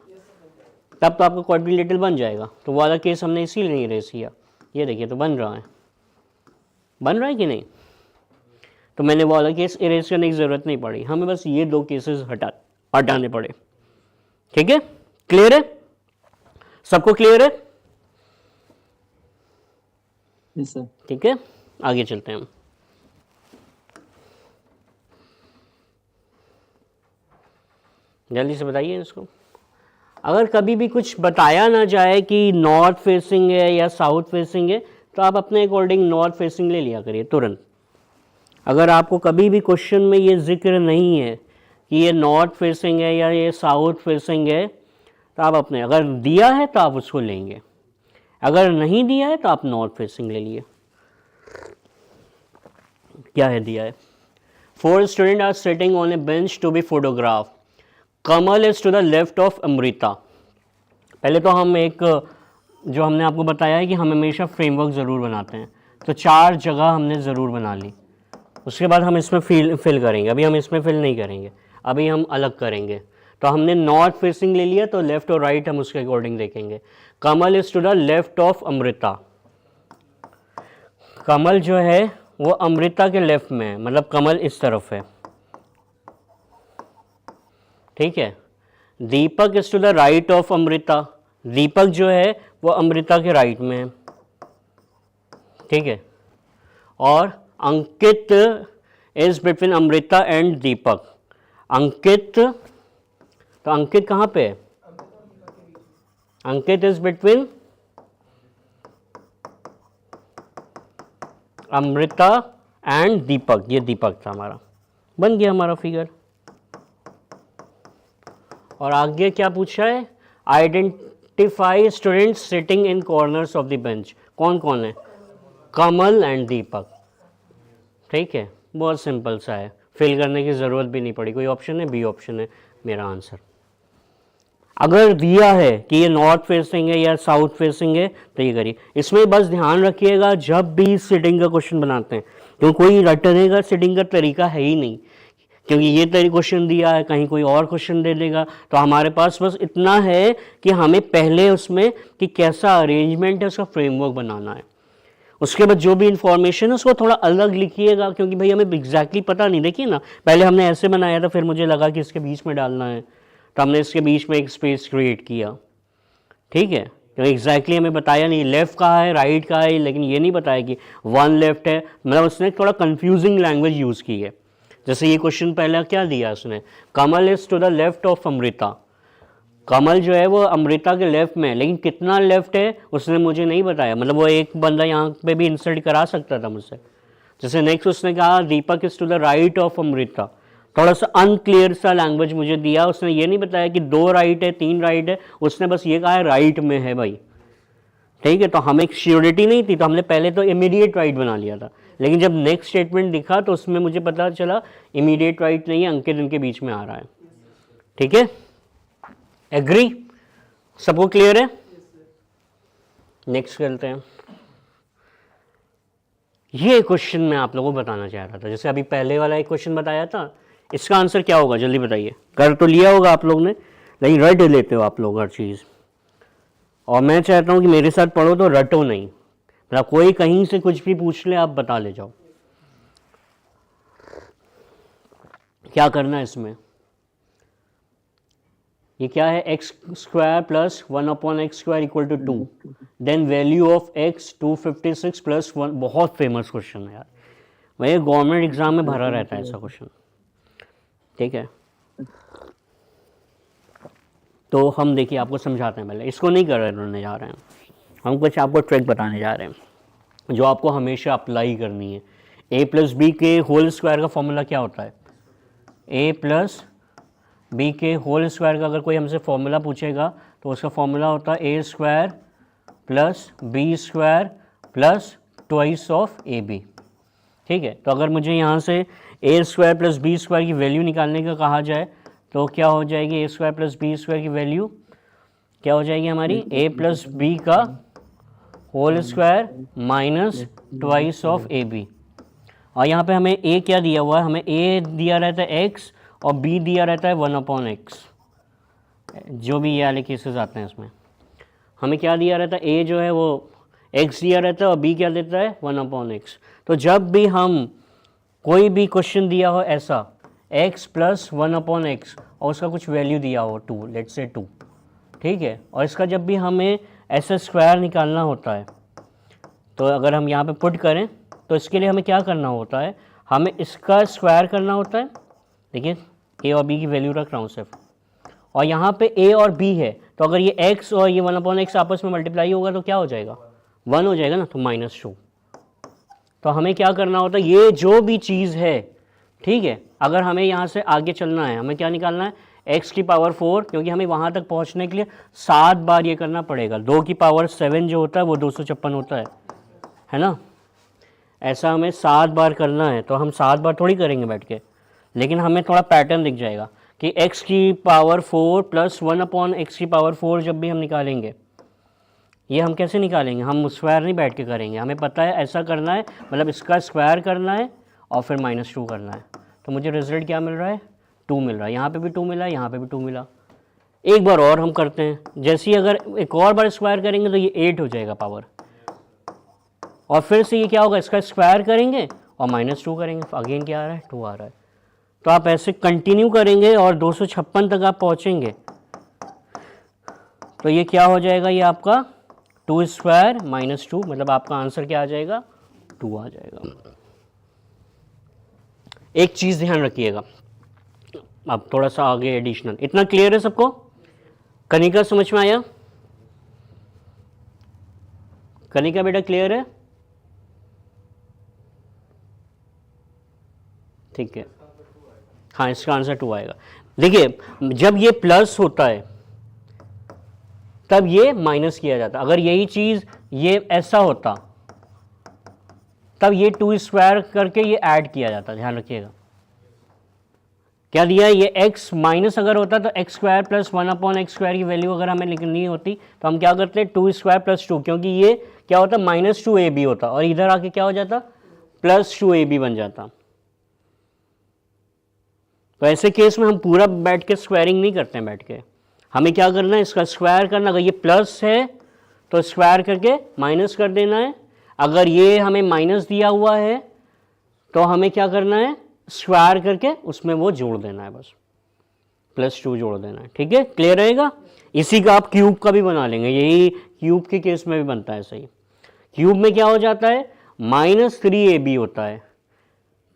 तब तो आपका क्वाड्रिलेटरल बन जाएगा। तो वो वाला केस हमने इसीलिए नहीं इरेज किया। ये देखिए तो बन रहा है कि नहीं, तो मैंने वो वाला केस इरेज करने की ज़रूरत नहीं पड़ी, हमें बस ये 2 केसेस हटाने पड़े। ठीक है, क्लियर है, सबको क्लियर है? Yes sir. ठीक है, आगे चलते हैं हम। जल्दी से बताइए इसको। अगर कभी भी कुछ बताया ना जाए कि नॉर्थ फेसिंग है या साउथ फेसिंग है, तो आप अपने अकॉर्डिंग नॉर्थ फेसिंग ले लिया करिए तुरंत। अगर आपको कभी भी क्वेश्चन में ये जिक्र नहीं है कि ये नॉर्थ फेसिंग है या ये साउथ फेसिंग है, तो आप अपने, अगर दिया है तो आप उसको लेंगे, अगर नहीं दिया है तो आप नॉर्थ फेसिंग ले लिए। क्या है दिया है, 4 student are sitting on a bench to be photograph, Kamal is to the left of Amrita. पहले तो हम एक, जो हमने आपको बताया है कि हम हमेशा फ्रेमवर्क ज़रूर बनाते हैं, तो 4 जगह हमने ज़रूर बना ली। उसके बाद हम इसमें फिल करेंगे, अभी हम इसमें फिल नहीं करेंगे, अभी हम अलग करेंगे। तो हमने नॉर्थ फेसिंग ले लिया, तो लेफ्ट और राइट हम उसके अकॉर्डिंग देखेंगे। Kamal is to the left of Amrita, Kamal जो है वो अमृता के लेफ्ट में है, मतलब कमल इस तरफ है, ठीक है। Deepak is to the right of Amrita, Deepak जो है वो अमृता के राइट में है, ठीक है। और अंकित इज बिटवीन अमृता एंड दीपक, अंकित, तो अंकित कहाँ पे है, अंकित इज बिटवीन अमृता एंड दीपक, ये दीपक था हमारा, बन गया हमारा फिगर। और आगे क्या पूछा है, identify students sitting in corners of the bench, कौन कौन है, कमल एंड दीपक, ठीक है। बहुत सिंपल सा है, फिल करने की ज़रूरत भी नहीं पड़ी। कोई ऑप्शन है, बी ऑप्शन है मेरा आंसर। अगर दिया है कि ये नॉर्थ फेसिंग है या साउथ फेसिंग है तो ये करिए। इसमें बस ध्यान रखिएगा जब भी सिटिंग का क्वेश्चन बनाते हैं, क्योंकि कोई रटने का सिटिंग का तरीका है ही नहीं, क्योंकि ये तरी क्वेश्चन दिया है, कहीं कोई और क्वेश्चन दे देगा। तो हमारे पास बस इतना है कि हमें पहले उसमें कि कैसा अरेंजमेंट है उसका फ्रेमवर्क बनाना है, उसके बाद जो भी इंफॉर्मेशन है उसको थोड़ा अलग लिखिएगा, क्योंकि भाई हमें एग्जैक्टली पता नहीं। देखिए ना, पहले हमने ऐसे बनाया था, फिर मुझे लगा कि इसके बीच में डालना है, तो हमने इसके बीच में एक स्पेस क्रिएट किया, ठीक है। तो एग्जैक्टली हमें बताया नहीं लेफ़्ट कहाँ है राइट कहाँ है, लेकिन ये नहीं बताया कि 1 लेफ्ट है, मतलब उसने थोड़ा कंफ्यूजिंग लैंग्वेज यूज़ की है। जैसे ये क्वेश्चन पहले क्या दिया उसने, Kamal is to the left of Amrita, Kamal जो है वो अमृता के लेफ्ट में है, लेकिन कितना लेफ्ट है उसने मुझे नहीं बताया, मतलब वो एक बंदा यहाँ पे भी इंसर्ट करा सकता था मुझसे। जैसे नेक्स्ट उसने कहा Deepak is to the right of Amrita, थोड़ा सा अनक्लियर सा लैंग्वेज मुझे दिया, उसने ये नहीं बताया कि 2 राइट है 3 राइट है, उसने बस ये कहा है राइट में है भाई, ठीक है। तो हमें श्योरिटी नहीं थी, तो हमने पहले तो इमीडिएट राइट बना लिया था, लेकिन जब नेक्स्ट स्टेटमेंट दिखा तो उसमें मुझे पता चला इमीडिएट राइट नहीं है, अंकित इनके बीच में आ रहा है, ठीक है। एग्री, सबको क्लियर है? नेक्स्ट करते हैं। ये क्वेश्चन मैं आप लोगों को बताना चाह रहा था, जैसे अभी पहले वाला एक क्वेश्चन बताया था, इसका आंसर क्या होगा जल्दी बताइए। कर तो लिया होगा आप लोग ने, लेकिन रट लेते हो आप लोग हर चीज़, और मैं चाहता हूँ कि मेरे साथ पढ़ो तो रटो नहीं, मतलब कोई कहीं से कुछ भी पूछ ले आप बता ले जाओ। क्या करना है इसमें, ये क्या है, x square plus 1/x² equal to 2, then value of x 256 plus 1, बहुत फेमस क्वेश्चन है यार, वही गवर्नमेंट एग्जाम में भरा रहता है ऐसा क्वेश्चन, ठीक है। तो हम देखिए आपको समझाते हैं, पहले इसको नहीं करने जा रहे हैं हम, कुछ आपको ट्रिक बताने जा रहे हैं। जो आपको हमेशा अप्लाई करनी है। ए प्लस बी के होल स्क्वायर का फॉर्मूला क्या होता है? ए प्लस बी के होल स्क्वायर का अगर कोई हमसे फॉर्मूला पूछेगा तो उसका फॉर्मूला होता है a square plus b square plus twice of a b. ठीक है, तो अगर मुझे यहाँ से a square plus b square की वैल्यू निकालने का कहा जाए तो क्या हो जाएगी? A square plus b square की वैल्यू क्या हो जाएगी हमारी? ए प्लस बी का whole square minus twice of a b. और यहाँ पे हमें ए क्या दिया हुआ है? हमें ए दिया रहता है एक्स और बी दिया रहता है 1/x। जो भी ये वाले केसेस आते हैं इसमें हमें क्या दिया रहता है? ए जो है वो x दिया रहता है और b क्या देता है? 1/x। तो जब भी हम कोई भी क्वेश्चन दिया हो ऐसा x प्लस 1/x और उसका कुछ वैल्यू दिया हो 2, लेट्स से 2, ठीक है, और इसका जब भी हमें ऐसा स्क्वायर निकालना होता है तो अगर हम यहाँ पे पुट करें तो इसके लिए हमें क्या करना होता है? हमें इसका स्क्वायर करना होता है। देखिए a और b की वैल्यू रख रहा हूँ सिर्फ, और यहाँ पे a और b है तो अगर ये x और ये 1/x आपस में मल्टीप्लाई होगा तो क्या हो जाएगा? 1 हो जाएगा ना, तो -2। तो हमें क्या करना होता है? ये जो भी चीज़ है, ठीक है, अगर हमें यहाँ से आगे चलना है हमें क्या निकालना है? x की पावर 4, क्योंकि हमें वहाँ तक पहुँचने के लिए 7 बार ये करना पड़ेगा। 2 की पावर 7 जो होता है वो 256 होता है ना। ऐसा हमें 7 बार करना है तो हम 7 बार थोड़ी करेंगे बैठ के, लेकिन हमें थोड़ा पैटर्न दिख जाएगा कि x की पावर 4 प्लस 1/x की पावर 4 जब भी हम निकालेंगे, ये हम कैसे निकालेंगे? हम स्क्वायर नहीं बैठ के करेंगे, हमें पता है ऐसा करना है, मतलब इसका स्क्वायर करना है और फिर -2 करना है। तो मुझे रिजल्ट क्या मिल रहा है? 2 मिल रहा है। यहाँ पे भी 2 मिला, यहाँ पे भी 2 मिला। एक बार और हम करते हैं, जैसे ही अगर एक और बार स्क्वायर करेंगे तो ये 8 हो जाएगा पावर, और फिर से ये क्या होगा? इसका स्क्वायर करेंगे और -2 करेंगे, अगेन क्या आ रहा है? 2 आ रहा है। तो आप ऐसे कंटिन्यू करेंगे और 256 तक आप पहुँचेंगे तो ये क्या हो जाएगा? ये आपका 2 स्क्वायर -2, मतलब आपका आंसर क्या आ जाएगा? 2 आ जाएगा। एक चीज़ ध्यान रखिएगा, अब थोड़ा सा आगे एडिशनल। इतना क्लियर है सबको? कनिका समझ में आया? कनिका बेटा क्लियर है? ठीक है, हाँ, इसका आंसर 2 आएगा। देखिए जब ये प्लस होता है तब ये माइनस किया जाता। अगर यही चीज़ ये ऐसा होता तब ये 2 स्क्वायर करके ये ऐड किया जाता। ध्यान रखिएगा क्या दिया है? ये x माइनस अगर होता तो x square plus 1/x square की वैल्यू अगर हमें लिखनी होती तो हम क्या करते? 2 स्क्वायर प्लस 2, क्योंकि ये क्या होता? -2ab होता और इधर आके क्या हो जाता? +2ab बन जाता। तो ऐसे केस में हम पूरा बैठ के स्क्वायरिंग नहीं करते हैं बैठ के, हमें क्या करना है? इसका स्क्वायर करना। अगर ये प्लस है तो स्क्वायर करके माइनस कर देना है, अगर ये हमें माइनस दिया हुआ है तो हमें क्या करना है? स्क्वायर करके उसमें वो जोड़ देना है, बस +2 जोड़ देना है। ठीक है, क्लियर रहेगा? इसी का आप क्यूब का भी बना लेंगे, यही क्यूब के केस में भी बनता है। सही, क्यूब में क्या हो जाता है? -3ab होता है,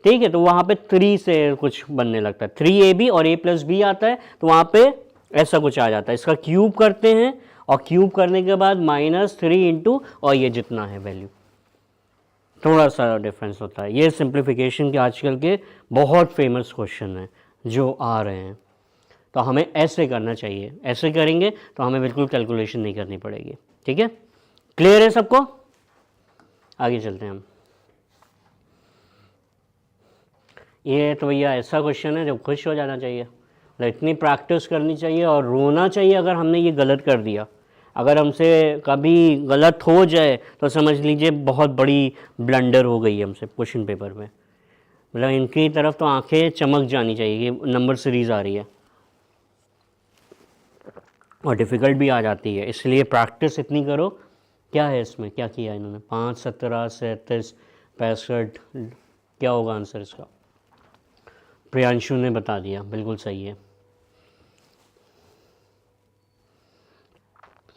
ठीक है, तो वहाँ पे 3 से कुछ बनने लगता है, 3ab और a + b आता है तो वहाँ पे ऐसा कुछ आ जाता है। इसका क्यूब करते हैं और क्यूब करने के बाद -3 इंटू और ये जितना है वैल्यू, थोड़ा सा डिफरेंस होता है। ये सिंप्लीफिकेशन के आजकल के बहुत फेमस क्वेश्चन हैं जो आ रहे हैं, तो हमें ऐसे करना चाहिए। ऐसे करेंगे तो हमें बिल्कुल कैलकुलेशन नहीं करनी पड़ेगी। ठीक है, क्लियर है सबको? आगे चलते हैं हम। ये तो भैया ऐसा क्वेश्चन है जो खुश हो जाना चाहिए, मतलब इतनी प्रैक्टिस करनी चाहिए और रोना चाहिए अगर हमने ये गलत कर दिया। अगर हमसे कभी गलत हो जाए तो समझ लीजिए बहुत बड़ी ब्लंडर हो गई है हमसे क्वेश्चन पेपर में, मतलब इनकी तरफ तो आंखें चमक जानी चाहिए कि नंबर सीरीज़ आ रही है और डिफ़िकल्ट भी आ जाती है, इसलिए प्रैक्टिस इतनी करो। क्या है इसमें, क्या किया इन्होंने? 5, 17, 37, 65, क्या होगा आंसर इसका? प्रियांशु ने बता दिया, बिल्कुल सही है।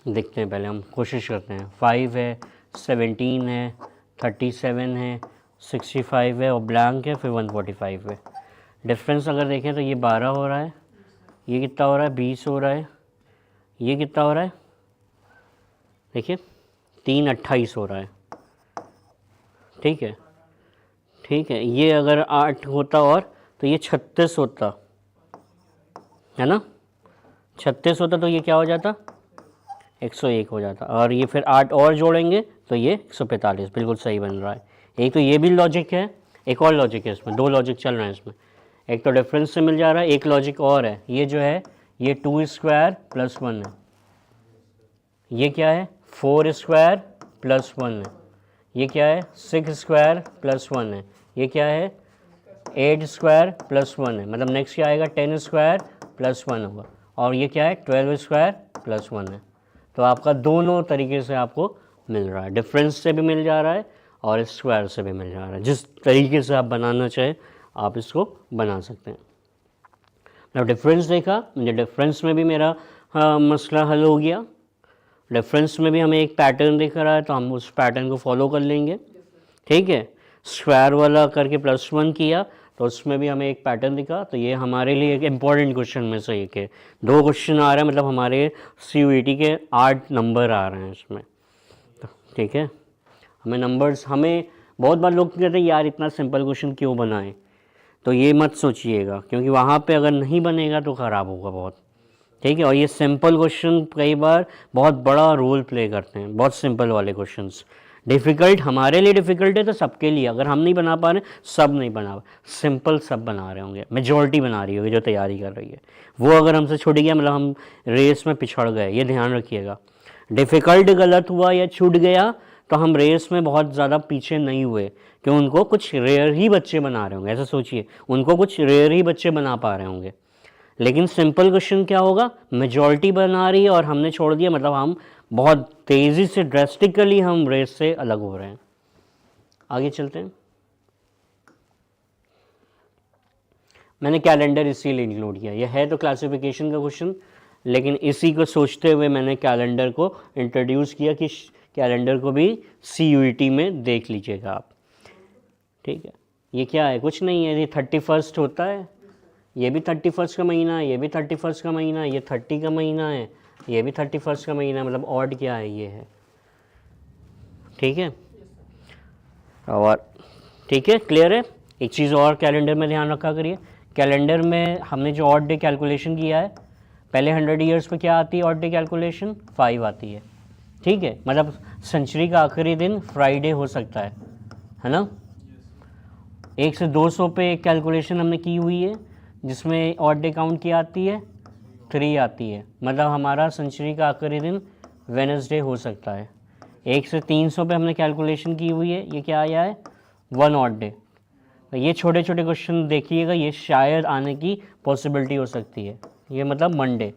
देखते हैं, पहले हम कोशिश करते हैं। 5 है, 17 है, 37 है, 65 है और ब्लैंक है, फिर 145 है। डिफरेंस अगर देखें तो ये 12 हो रहा है, ये कितना हो रहा है? 20 हो रहा है, ये कितना हो रहा है? देखिए 3, 28 हो रहा है। ठीक है, ठीक है। ये अगर 8 होता और तो ये 36 होता, है ना, 36 होता तो ये क्या हो जाता, 101 हो जाता। और ये फिर 8 और जोड़ेंगे तो ये 145, बिल्कुल सही बन रहा है। एक तो ये भी लॉजिक है, एक और लॉजिक है इसमें, 2 लॉजिक चल रहे हैं इसमें। एक तो डिफरेंस से मिल जा रहा है, एक लॉजिक और है, ये जो है ये 2 स्क्वायर प्लस 1 है, ये क्या है 4 स्क्वायर प्लस 1 है, ये क्या है 6 स्क्वायर प्लस 1 है, ये क्या है 8 स्क्वायर प्लस 1 है, मतलब नेक्स्ट क्या आएगा 10 स्क्वायर प्लस 1 होगा, और ये क्या है 12 स्क्वायर प्लस 1 है। तो आपका दोनों तरीके से आपको मिल रहा है, डिफरेंस से भी मिल जा रहा है और स्क्वायर से भी मिल जा रहा है। जिस तरीके से आप बनाना चाहें आप इसको बना सकते हैं। मतलब डिफरेंस देखा, मुझे डिफरेंस में भी मेरा मसला हल हो गया। डिफरेंस में भी हमें एक पैटर्न दिख रहा है तो हम उस पैटर्न को फॉलो कर लेंगे, ठीक है। स्क्वायर वाला करके +1 किया तो उसमें भी हमें एक पैटर्न दिखा, तो ये हमारे लिए एक इम्पॉर्टेंट क्वेश्चन में से एक है। 2 क्वेश्चन आ रहे हैं, मतलब हमारे CUET के 8 नंबर आ रहे हैं इसमें, ठीक है। हमें नंबर्स, हमें बहुत बार लोग कहते हैं यार इतना सिंपल क्वेश्चन क्यों बनाएं, तो ये मत सोचिएगा, क्योंकि वहाँ पे अगर नहीं बनेगा तो ख़राब होगा बहुत, ठीक है। और ये सिंपल क्वेश्चन कई बार बहुत बड़ा रोल प्ले करते हैं, बहुत सिंपल वाले क्वेश्चंस। डिफ़िकल्ट हमारे लिए डिफ़िकल्ट है तो सबके लिए, अगर हम नहीं बना पा रहे, सब नहीं बना पा, सिंपल सब बना रहे होंगे, मेजॉरिटी बना रही होगी जो तैयारी कर रही है, वो अगर हमसे छूट गया मतलब हम रेस में पिछड़ गए, ये ध्यान रखिएगा। डिफ़िकल्ट गलत हुआ या छूट गया तो हम रेस में बहुत ज़्यादा पीछे नहीं हुए, कि उनको कुछ रेयर ही बच्चे बना रहे होंगे, ऐसा सोचिए, उनको कुछ रेयर ही बच्चे बना पा रहे होंगे। लेकिन सिंपल क्वेश्चन क्या होगा, मेजॉरिटी बना रही है और हमने छोड़ दिया, मतलब हम बहुत तेज़ी से ड्रेस्टिकली हम रेस से अलग हो रहे हैं। आगे चलते हैं। मैंने कैलेंडर इसीलिए इंक्लूड किया, यह है तो क्लासिफिकेशन का क्वेश्चन, लेकिन इसी को सोचते हुए मैंने कैलेंडर को इंट्रोड्यूस किया कि कैलेंडर को भी CUET में देख लीजिएगा आप, ठीक है। ये क्या है, कुछ नहीं है, ये 31 होता है, ये भी 31 का महीना है, ये भी 31 का महीना है, ये 30 का महीना है, ये भी 31 का महीना है, मतलब ऑड क्या है, ये है, ठीक है। और ठीक है, क्लियर है। एक चीज़ और कैलेंडर में ध्यान रखा करिए, कैलेंडर में हमने जो ऑड डे कैलकुलेशन किया है, पहले 100 ईयर्स पे क्या आती है ऑड डे कैलकुलेशन, 5 आती है, ठीक है। मतलब सेंचुरी का आखिरी दिन फ्राइडे हो सकता है ना। 1 से 200 पे एक कैलकुलेशन हमने की हुई है जिसमें ऑड डे काउंट क्या आती है, 3 आती है, मतलब हमारा सेंचुरी का आखिरी दिन वेडनेसडे हो सकता है। 1 से 300 पे हमने कैलकुलेशन की हुई है, ये क्या आया है 1 ऑड डे। तो ये छोटे छोटे क्वेश्चन देखिएगा, ये शायद आने की पॉसिबिलिटी हो सकती है। ये मतलब मंडे,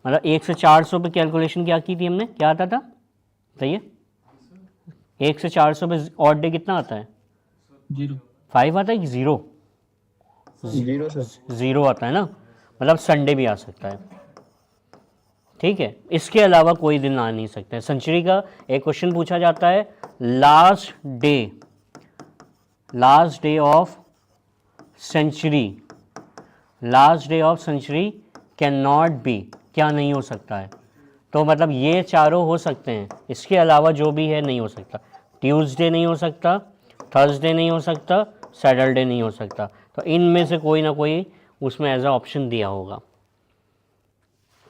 मतलब 1 से 400 पे कैलकुलेशन क्या की थी हमने, क्या आता था बताइए, 1 से 400 पे ऑड डे कितना आता है, 5 आता है कि 0 0 आता है ना, मतलब संडे भी आ सकता है, ठीक है। इसके अलावा कोई दिन आ नहीं सकता है। सेंचुरी का एक क्वेश्चन पूछा जाता है, last day of century, last day of century can not be, क्या नहीं हो सकता है, तो मतलब ये चारों हो सकते हैं, इसके अलावा जो भी है नहीं हो सकता। ट्यूसडे नहीं हो सकता, थर्सडे नहीं हो सकता, सैटरडे नहीं हो सकता, तो इनमें से कोई ना कोई उसमें एज अ ऑप्शन दिया होगा,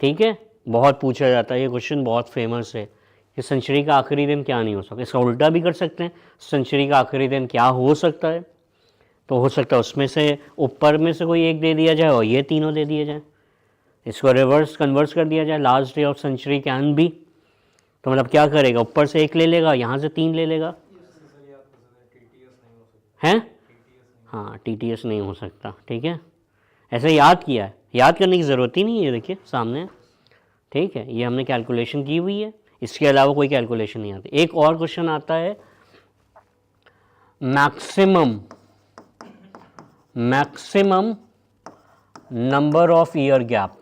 ठीक है। बहुत पूछा जाता है ये क्वेश्चन, बहुत फेमस है कि सेंचुरी का आखिरी दिन क्या नहीं हो सकता। इसका उल्टा भी कर सकते हैं, सेंचुरी का आखिरी दिन क्या हो सकता है, तो हो सकता है उसमें से ऊपर में से कोई एक दे दिया जाए और ये तीनों दे दिए जाए, इसको रिवर्स कन्वर्स कर दिया जाए, last day of century can be, तो मतलब क्या करेगा, ऊपर से 1 ले लेगा, यहाँ से 3 ले लेगा, हैं, हाँ TTS नहीं हो सकता, ठीक है। ऐसे याद किया है, याद करने की ज़रूरत ही नहीं है, देखिए सामने, ठीक है। ये हमने कैलकुलेशन की हुई है, इसके अलावा कोई कैलकुलेशन नहीं आती। एक और क्वेश्चन आता है, maximum number of year gap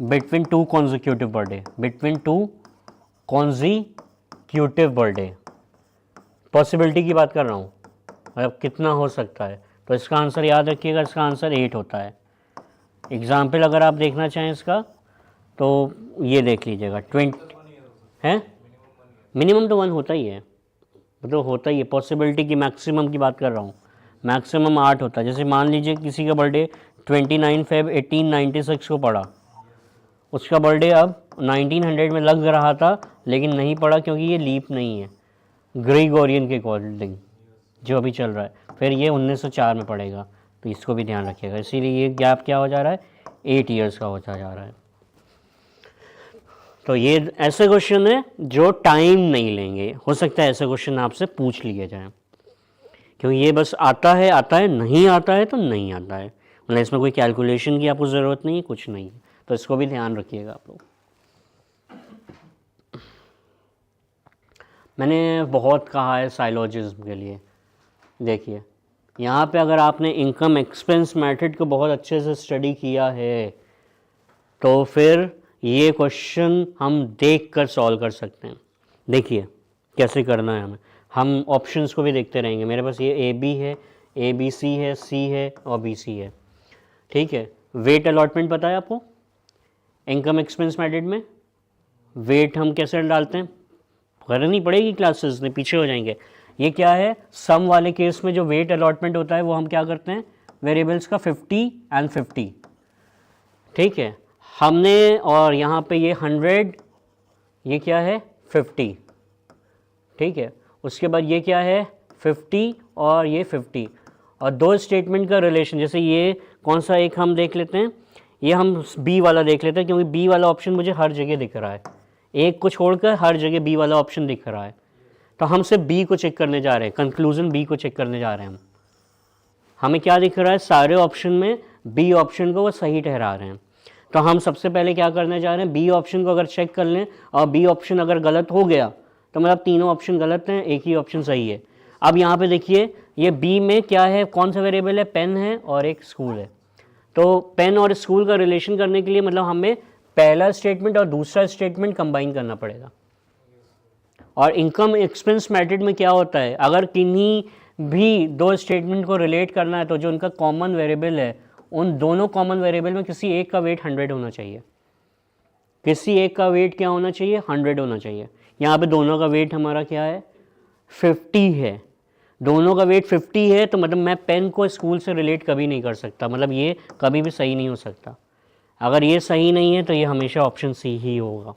between 2 consecutive birthday, between 2 consecutive birthday, possibility की बात कर रहा हूँ, मतलब कितना हो सकता है। तो इसका आंसर याद रखिएगा, इसका आंसर 8 होता है। एग्जाम्पल अगर आप देखना चाहें इसका तो ये देख लीजिएगा, 20 है, मिनिमम तो 1 होता ही है, मतलब होता ही है। पॉसिबिलिटी की मैक्सिमम की बात कर रहा हूँ, मैक्सिमम 8 होता है। जैसे मान लीजिए किसी का बर्थडे 29 Feb 1896 को पड़ा, उसका बर्थडे अब 1900 में लग रहा था लेकिन नहीं पड़ा क्योंकि ये लीप नहीं है ग्रेगोरियन के अकॉर्डिंग जो अभी चल रहा है, फिर ये 1904 में पड़ेगा। तो इसको भी ध्यान रखिएगा, इसीलिए ये गैप क्या हो जा रहा है, 8 ईयर्स का होता जा रहा है। तो ये ऐसे क्वेश्चन है जो टाइम नहीं लेंगे, हो सकता है ऐसे क्वेश्चन आपसे पूछ लिए जाए, क्योंकि ये बस आता है, नहीं आता है तो नहीं आता है, मतलब इसमें कोई कैलकुलेशन की आपको ज़रूरत नहीं है, कुछ नहीं है। तो इसको भी ध्यान रखिएगा आप लोग। मैंने बहुत कहा है साइलॉजिज्म के लिए, देखिए यहाँ पे अगर आपने इनकम एक्सपेंस मेथड को बहुत अच्छे से स्टडी किया है तो फिर ये क्वेश्चन हम देख कर सॉल्व कर सकते हैं। देखिए कैसे करना है हमें, हम ऑप्शंस को भी देखते रहेंगे। मेरे पास ये ए बी है, ए बी सी है, सी है और बी सी है, ठीक है। वेट अलॉटमेंट पता है आपको, इनकम एक्सपेंस मेथड में वेट हम कैसे डालते हैं, करनी पड़ेगी क्लासेस में, पीछे हो जाएंगे। ये क्या है, सम वाले केस में जो वेट अलॉटमेंट होता है वो हम क्या करते हैं, वेरिएबल्स का 50 एंड 50, ठीक है हमने, और यहाँ पे ये 100, ये क्या है 50, ठीक है। उसके बाद ये क्या है 50 और ये 50, और दो स्टेटमेंट का रिलेशन, जैसे ये कौन सा एक हम देख लेते हैं, ये हम बी वाला देख लेते हैं क्योंकि बी वाला ऑप्शन मुझे हर जगह दिख रहा है, एक को छोड़कर हर जगह बी वाला ऑप्शन दिख रहा है। तो हम सिर्फ बी को चेक करने जा रहे हैं, कंक्लूजन बी को चेक करने जा रहे हैं। हमें क्या दिख रहा है, सारे ऑप्शन में बी ऑप्शन को वो सही ठहरा रहे हैं। तो हम सबसे पहले क्या करने जा रहे हैं, बी ऑप्शन को अगर चेक कर लें और बी ऑप्शन अगर गलत हो गया तो मतलब तीनों ऑप्शन गलत हैं, एक ही ऑप्शन सही है। अब यहाँ पे देखिए ये बी में क्या है, कौन सा वेरिएबल है, पेन है और एक स्कूल है। तो पेन और स्कूल का रिलेशन करने के लिए मतलब हमें पहला स्टेटमेंट और दूसरा स्टेटमेंट कंबाइन करना पड़ेगा। और इनकम एक्सपेंस मेथड में क्या होता है, अगर किन्हीं भी दो स्टेटमेंट को रिलेट करना है तो जो उनका कॉमन वेरिएबल है, उन दोनों कॉमन वेरिएबल में किसी एक का वेट 100 होना चाहिए, किसी एक का वेट क्या होना चाहिए, 100 होना चाहिए। यहाँ पे दोनों का वेट हमारा क्या है, 50 है, दोनों का वेट 50 है, तो मतलब मैं पेन को स्कूल से रिलेट कभी नहीं कर सकता, मतलब ये कभी भी सही नहीं हो सकता। अगर ये सही नहीं है तो ये हमेशा ऑप्शन सी ही होगा।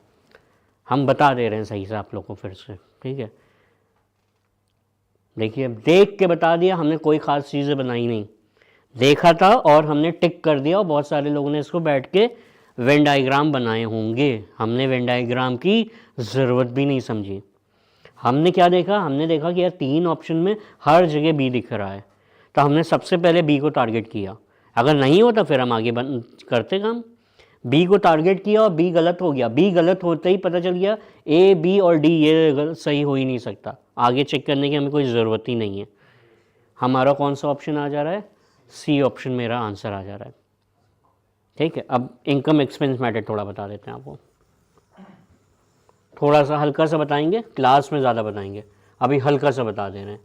हम बता दे रहे हैं सही से आप लोग को फिर से, ठीक है। देखिए देख के बता दिया, हमने कोई ख़ास चीज़ें बनाई नहीं, देखा था और हमने टिक कर दिया, और बहुत सारे लोगों ने इसको बैठ के वेन डायग्राम बनाए होंगे। हमने वेन डायग्राम की ज़रूरत भी नहीं समझी। हमने क्या देखा, हमने देखा कि यार तीन ऑप्शन में हर जगह बी दिख रहा है, तो हमने सबसे पहले बी को टारगेट किया। अगर नहीं होता फिर हम आगे करते काम। बी को टारगेट किया और बी गलत हो गया, बी गलत होते ही पता चल गया ए बी और डी ये सही हो ही नहीं सकता, आगे चेक करने की हमें कोई ज़रूरत ही नहीं है। हमारा कौन सा ऑप्शन आ जा रहा है, सी ऑप्शन मेरा आंसर आ जा रहा है, ठीक है। अब इनकम एक्सपेंस मेथड थोड़ा बता देते हैं आपको, थोड़ा सा हल्का सा बताएंगे, क्लास में ज़्यादा बताएंगे, अभी हल्का सा बता दे रहे हैं।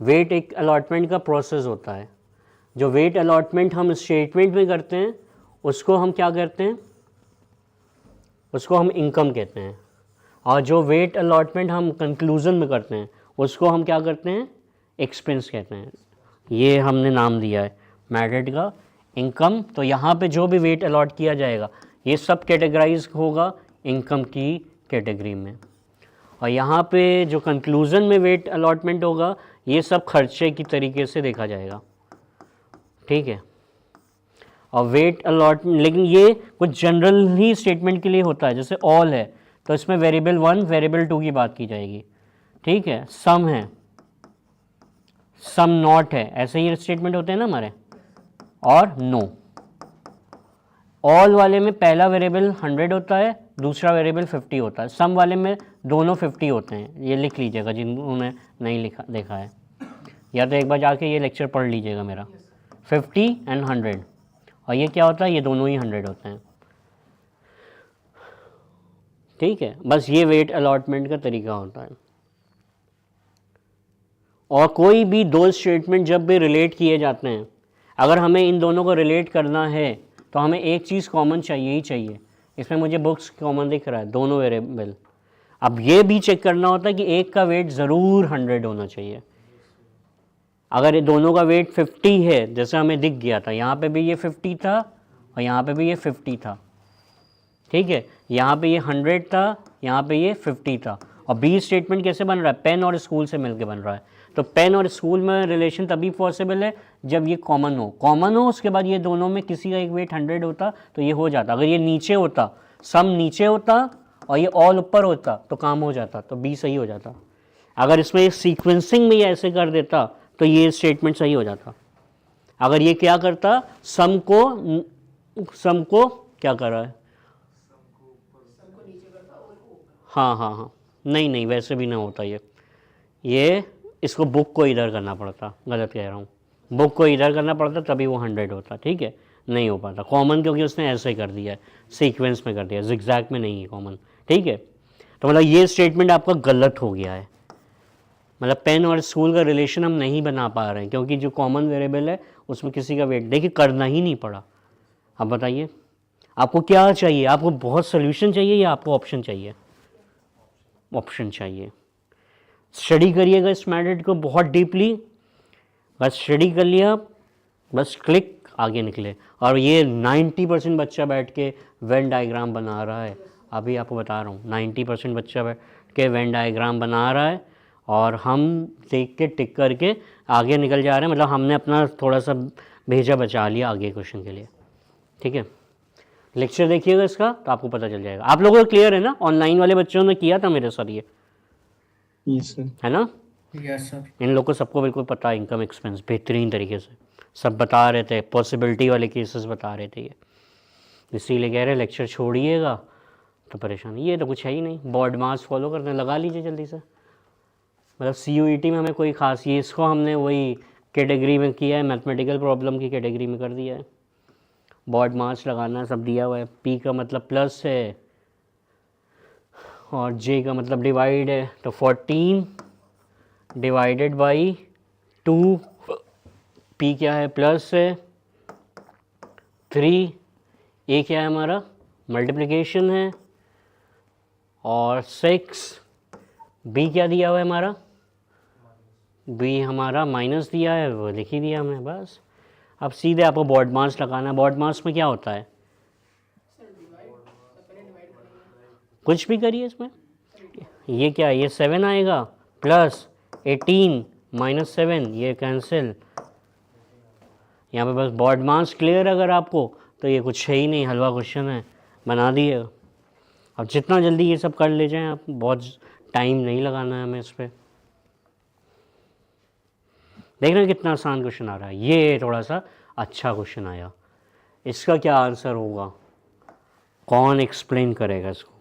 वेट एक अलॉटमेंट का प्रोसेस होता है, जो वेट अलॉटमेंट हम स्टेटमेंट में करते हैं उसको हम क्या करते हैं, उसको हम इनकम कहते हैं, और जो वेट अलॉटमेंट हम कंक्लूजन में करते हैं उसको हम क्या करते हैं, एक्सपेंस कहते हैं। ये हमने नाम दिया है मेथड का इनकम। तो यहाँ पे जो भी वेट अलॉट किया जाएगा ये सब कैटेगराइज होगा इनकम की कैटेगरी में, और यहाँ पे जो कंक्लूजन में वेट अलॉटमेंट होगा ये सब खर्चे की तरीके से देखा जाएगा, ठीक है। और वेट अलॉटमेंट, लेकिन ये कुछ जनरल ही स्टेटमेंट के लिए होता है, जैसे ऑल है तो इसमें वेरिएबल 1 वेरिएबल 2 की बात की जाएगी, ठीक है। सम है, सम नॉट है, ऐसे ही स्टेटमेंट होते हैं ना हमारे। और नो, ऑल वाले में पहला वेरिएबल 100 होता है, दूसरा वेरिएबल 50 होता है, सम वाले में दोनों 50 होते हैं। ये लिख लीजिएगा जिन्होंने नहीं देखा है, या तो एक बार जाके ये लेक्चर पढ़ लीजिएगा मेरा, 50 एंड 100, और ये क्या होता है, ये दोनों ही 100 होते हैं, ठीक है। बस ये वेट अलॉटमेंट का तरीका होता है। और कोई भी दो स्टेटमेंट जब भी रिलेट किए जाते हैं, अगर हमें इन दोनों को रिलेट करना है तो हमें एक चीज़ कॉमन चाहिए ही चाहिए। इसमें मुझे बुक्स कॉमन दिख रहा है, दोनों वेरिएबल। अब ये भी चेक करना होता है कि एक का वेट ज़रूर 100 होना चाहिए। अगर ये दोनों का वेट 50 है, जैसे हमें दिख गया था, यहाँ पे भी ये 50 था और यहाँ पे भी ये 50 था, ठीक है, यहाँ पे ये 100 था, यहाँ पे ये 50 था। और बी स्टेटमेंट कैसे बन रहा है? पेन और स्कूल से मिलके बन रहा है। तो पेन और स्कूल में रिलेशन तभी पॉसिबल है जब ये कॉमन हो, उसके बाद ये दोनों में किसी का एक वेट 100 होता तो ये हो जाता। अगर ये नीचे होता, सम नीचे होता और ये ऑल ऊपर होता तो काम हो जाता, तो बी सही हो जाता। अगर इसमें ये सीक्वेंसिंग में ये ऐसे कर देता तो ये स्टेटमेंट सही हो जाता। अगर ये क्या करता, सम को क्या कर रहा है, हाँ, नहीं वैसे भी ना होता ये इसको बुक को इधर करना पड़ता, गलत कह रहा हूँ, बुक को इधर करना पड़ता तभी वो 100 होता, ठीक है, नहीं हो पाता कॉमन, क्योंकि उसने ऐसे कर दिया है, सीक्वेंस में कर दिया, जिगजैग में नहीं है कॉमन, ठीक है। तो मतलब ये स्टेटमेंट आपका गलत हो गया है, मतलब पेन और स्कूल का रिलेशन हम नहीं बना पा रहे हैं क्योंकि जो कॉमन वेरिएबल है उसमें किसी का वेट, देखिए करना ही नहीं पड़ा। अब बताइए आपको क्या चाहिए, आपको बहुत सोल्यूशन चाहिए या आपको ऑप्शन चाहिए? ऑप्शन चाहिए। स्टडी करिएगा इस मैथड को बहुत डीपली, बस स्टडी कर लिया, बस क्लिक आगे निकले। और ये 90% बच्चा बैठ के वेन डायग्राम बना रहा है, अभी आपको बता रहा हूँ 90% बच्चा बैठ के वेन डायग्राम बना रहा है और हम देख के टिक करके आगे निकल जा रहे हैं, मतलब हमने अपना थोड़ा सा भेजा बचा लिया आगे क्वेश्चन के लिए, ठीक है। लेक्चर देखिएगा इसका तो आपको पता चल जाएगा। आप लोगों को क्लियर है ना? ऑनलाइन वाले बच्चों ने किया था मेरे साथ ये, यस सर। है ना? Yes sir. इन लोगों को सबको बिल्कुल पता है, इनकम एक्सपेंस बेहतरीन तरीके से सब बता रहे थे, पॉसिबिलिटी वाले केसेस बता रहे थे ये, इसीलिए कह रहे लेक्चर छोड़िएगा तो परेशानी। ये तो कुछ है ही नहीं, बोर्ड मार्क्स फॉलो करने लगा लीजिए जल्दी से। मतलब CUET में हमें कोई खास, ये इसको हमने वही कैटेगरी में किया है, मैथमेटिकल प्रॉब्लम की कैटेगरी में कर दिया है। बोर्ड मार्क्स लगाना सब दिया हुआ है, P का मतलब प्लस है और J का मतलब डिवाइड है, तो 14 डिवाइडेड बाई 2, P क्या है प्लस है, 3 A क्या है हमारा मल्टीप्लिकेशन है, और 6 B क्या दिया हुआ है हमारा, B हमारा माइनस दिया है, वो लिख ही दिया हमने बस। अब सीधे आपको बोर्ड मार्क्स लगाना है। बोर्ड मार्क्स में क्या होता है, कुछ भी करिए इसमें, ये क्या है, ये 7 आएगा प्लस 18 माइनस 7, ये कैंसिल, यहाँ पे बस बोर्ड मार्क्स क्लियर। अगर आपको तो ये कुछ है ही नहीं, हलवा क्वेश्चन है, बना दिए। अब जितना जल्दी ये सब कर ले जाएं आप, बहुत टाइम नहीं लगाना है हमें इस पर। देख रहे हैं कितना आसान क्वेश्चन आ रहा है, ये थोड़ा सा अच्छा क्वेश्चन आया। इसका क्या आंसर होगा, कौन एक्सप्लेन करेगा इसको?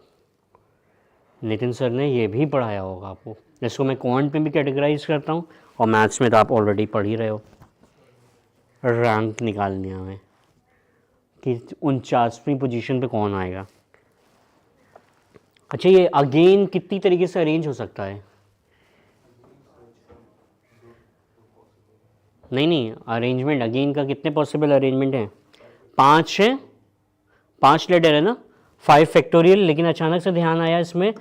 नितिन सर ने ये भी पढ़ाया होगा आपको। इसको मैं क्वांट में भी कैटेगराइज करता हूँ और मैथ्स में तो आप ऑलरेडी पढ़ ही रहे हो। रैंक निकालनी है हमें कि 49वीं पोजीशन पे कौन आएगा। अच्छा, ये अगेन कितनी तरीके से अरेंज हो सकता है? नहीं, अरेंजमेंट अगेन का कितने पॉसिबल अरेंजमेंट हैं? 5 है, 5 लेटर है ना, 5 फैक्टोरियल। लेकिन अचानक से ध्यान आया इसमें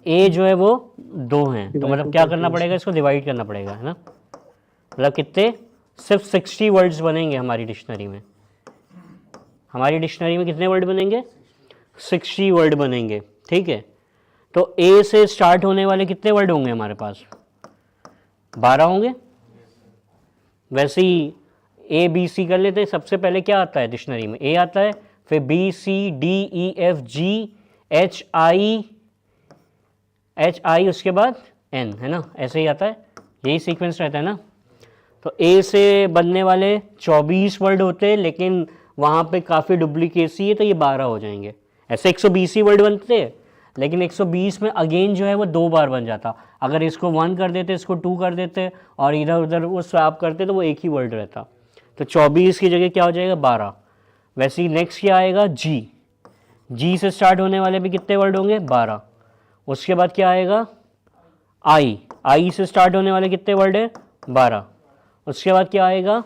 A जो है वो 2 हैं, तो मतलब क्या करना पड़ेगा, इसको डिवाइड करना पड़ेगा, है ना। मतलब कितने, सिर्फ 60 वर्ड्स बनेंगे हमारी डिक्शनरी में। हमारी डिक्शनरी में कितने वर्ड बनेंगे? 60 वर्ड बनेंगे, ठीक है। तो A से स्टार्ट होने वाले कितने वर्ड होंगे हमारे पास? 12 होंगे। वैसे ही A B C कर लेते हैं। सबसे पहले क्या आता है डिक्शनरी में? A आता है, फिर B C D E F G H I उसके बाद N, है ना, ऐसे ही आता है, यही सीक्वेंस रहता है ना। तो A से बनने वाले 24 वर्ड होते हैं, लेकिन वहाँ पे काफ़ी डुप्लीकेसी है तो ये 12 हो जाएंगे। ऐसे 120 वर्ड बनते हैं, लेकिन 120 में अगेन जो है वो 2 बार बन जाता। अगर इसको 1 कर देते, इसको 2 कर देते और इधर उधर वो स्वैप करते तो वो एक ही वर्ड रहता। तो 24 की जगह क्या हो जाएगा, 12। वैसे ही नेक्स्ट क्या आएगा, G से स्टार्ट होने वाले भी कितने वर्ड होंगे, 12। उसके बाद क्या आएगा, I से स्टार्ट होने वाले कितने वर्ड है, 12। उसके बाद क्या आएगा,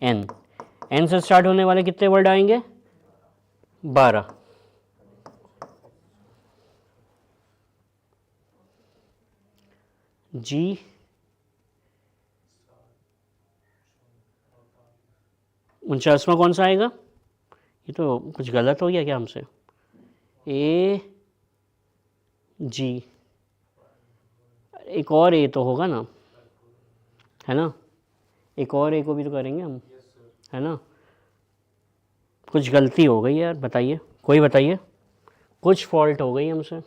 N से स्टार्ट होने वाले कितने वर्ड आएंगे, 12। जी 49वां कौन सा आएगा? ये तो कुछ गलत हो गया क्या हमसे? ए जी, एक और ए तो होगा ना, है ना? एक और ए को भी तो करेंगे हम, है ना? कुछ गलती हो गई यार, बताइए, कोई बताइए, कुछ फॉल्ट हो गई हमसे।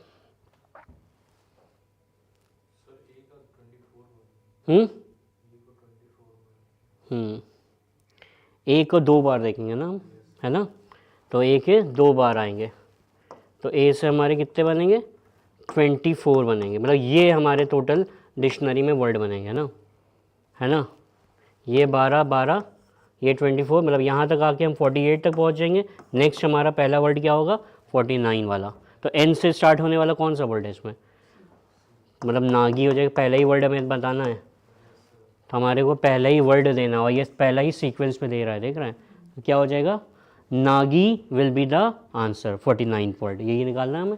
ए को 2 बार देखेंगे ना हम, है ना? तो ए के 2 बार आएंगे, तो ए से हमारे कितने बनेंगे? 24 बनेंगे, मतलब ये हमारे टोटल डिक्शनरी में वर्ड बनेंगे ना, है ना? ये 12 12, ये 24, मतलब यहाँ तक आके हम 48 तक पहुँचेंगे। नेक्स्ट हमारा पहला वर्ड क्या होगा? 49 वाला। तो एन से स्टार्ट होने वाला कौन सा वर्ड है इसमें? मतलब नागी हो जाएगा, पहला ही वर्ड हमें बताना है, तो हमारे को पहला ही वर्ड देना, और ये पहला ही सीक्वेंस में दे रहा है, देख रहे हैं? तो क्या हो जाएगा? Nagi will be the answer, 49 word, यही निकालना है हमें।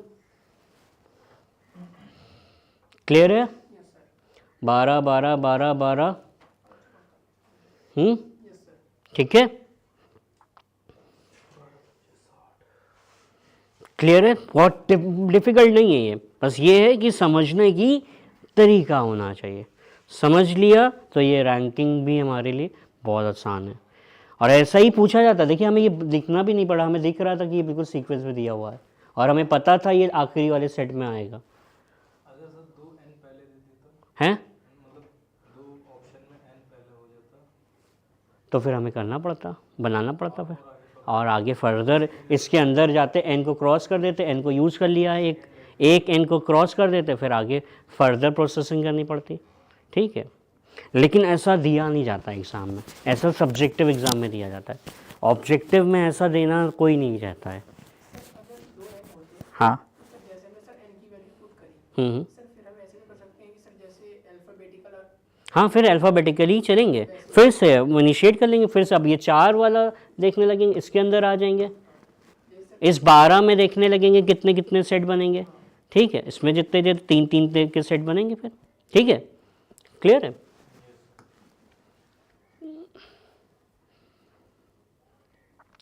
क्लियर है? 12 12 12 12, ठीक है, क्लियर है? बहुत डिफिकल्ट नहीं है ये, बस ये है कि समझने की तरीका होना चाहिए। समझ लिया तो ये रैंकिंग भी हमारे लिए बहुत आसान है, और ऐसा ही पूछा जाता है। देखिए हमें ये दिखना भी नहीं पड़ा, हमें दिख रहा था कि ये बिल्कुल सीक्वेंस में दिया हुआ है, और हमें पता था ये आखिरी वाले सेट में आएगा। अगर सर 2 n पहले दे देता, हैं? मतलब 2 ऑप्शन में n पहले हो जाता, तो फिर हमें करना पड़ता, बनाना पड़ता फिर, और आगे फर्दर इसके अंदर जाते एन को क्रॉस कर देते, एन को यूज़ कर लिया है, एक एन को क्रॉस कर देते, फिर आगे फर्दर प्रोसेसिंग करनी पड़ती, ठीक है? लेकिन ऐसा दिया नहीं जाता एग्ज़ाम में, ऐसा सब्जेक्टिव एग्ज़ाम में दिया जाता है, ऑब्जेक्टिव में ऐसा देना कोई नहीं चाहता है। हाँ, जैसे मैं सर n की वैल्यू पुट करी, सर फिर हम ऐसे भी कर सकते हैं कि सर जैसे अल्फाबेटिकल, हाँ, फिर अल्फ़ाबेटिकली चलेंगे, फिर से इनिशिएट कर लेंगे, फिर से अब ये 4 वाला देखने लगेंगे, इसके अंदर आ जाएंगे, इस 12 में देखने लगेंगे कितने कितने सेट बनेंगे, ठीक है? इसमें जितने जितने 3 के सेट बनेंगे फिर, ठीक है? क्लियर है?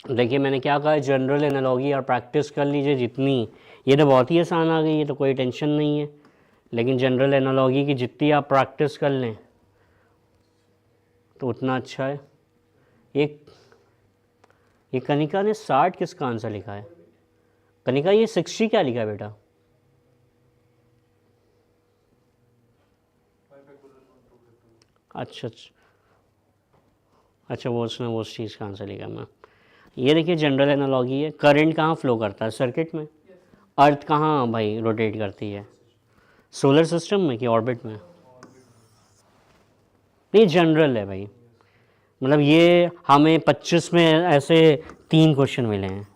देखिए मैंने क्या कहा, जनरल एनालॉजी और प्रैक्टिस कर लीजिए जितनी, ये तो बहुत ही आसान आ गई है, तो कोई टेंशन नहीं है, लेकिन जनरल एनालॉजी की जितनी आप प्रैक्टिस कर लें तो उतना अच्छा है। ये कनिका ने 60 किसका आंसर लिखा है? कनिका ये 60 क्या लिखा है बेटा? अच्छा अच्छा अच्छा, वो उसने वो उस चीज़ का आंसर लिखा। मैं ये देखिए जनरल एनालॉजी है, करंट कहाँ फ्लो करता है? सर्किट में। अर्थ कहाँ भाई रोटेट करती है? सोलर सिस्टम में कि ऑर्बिट में? नहीं, जनरल है भाई, मतलब ये हमें 25 में ऐसे 3 क्वेश्चन मिले हैं,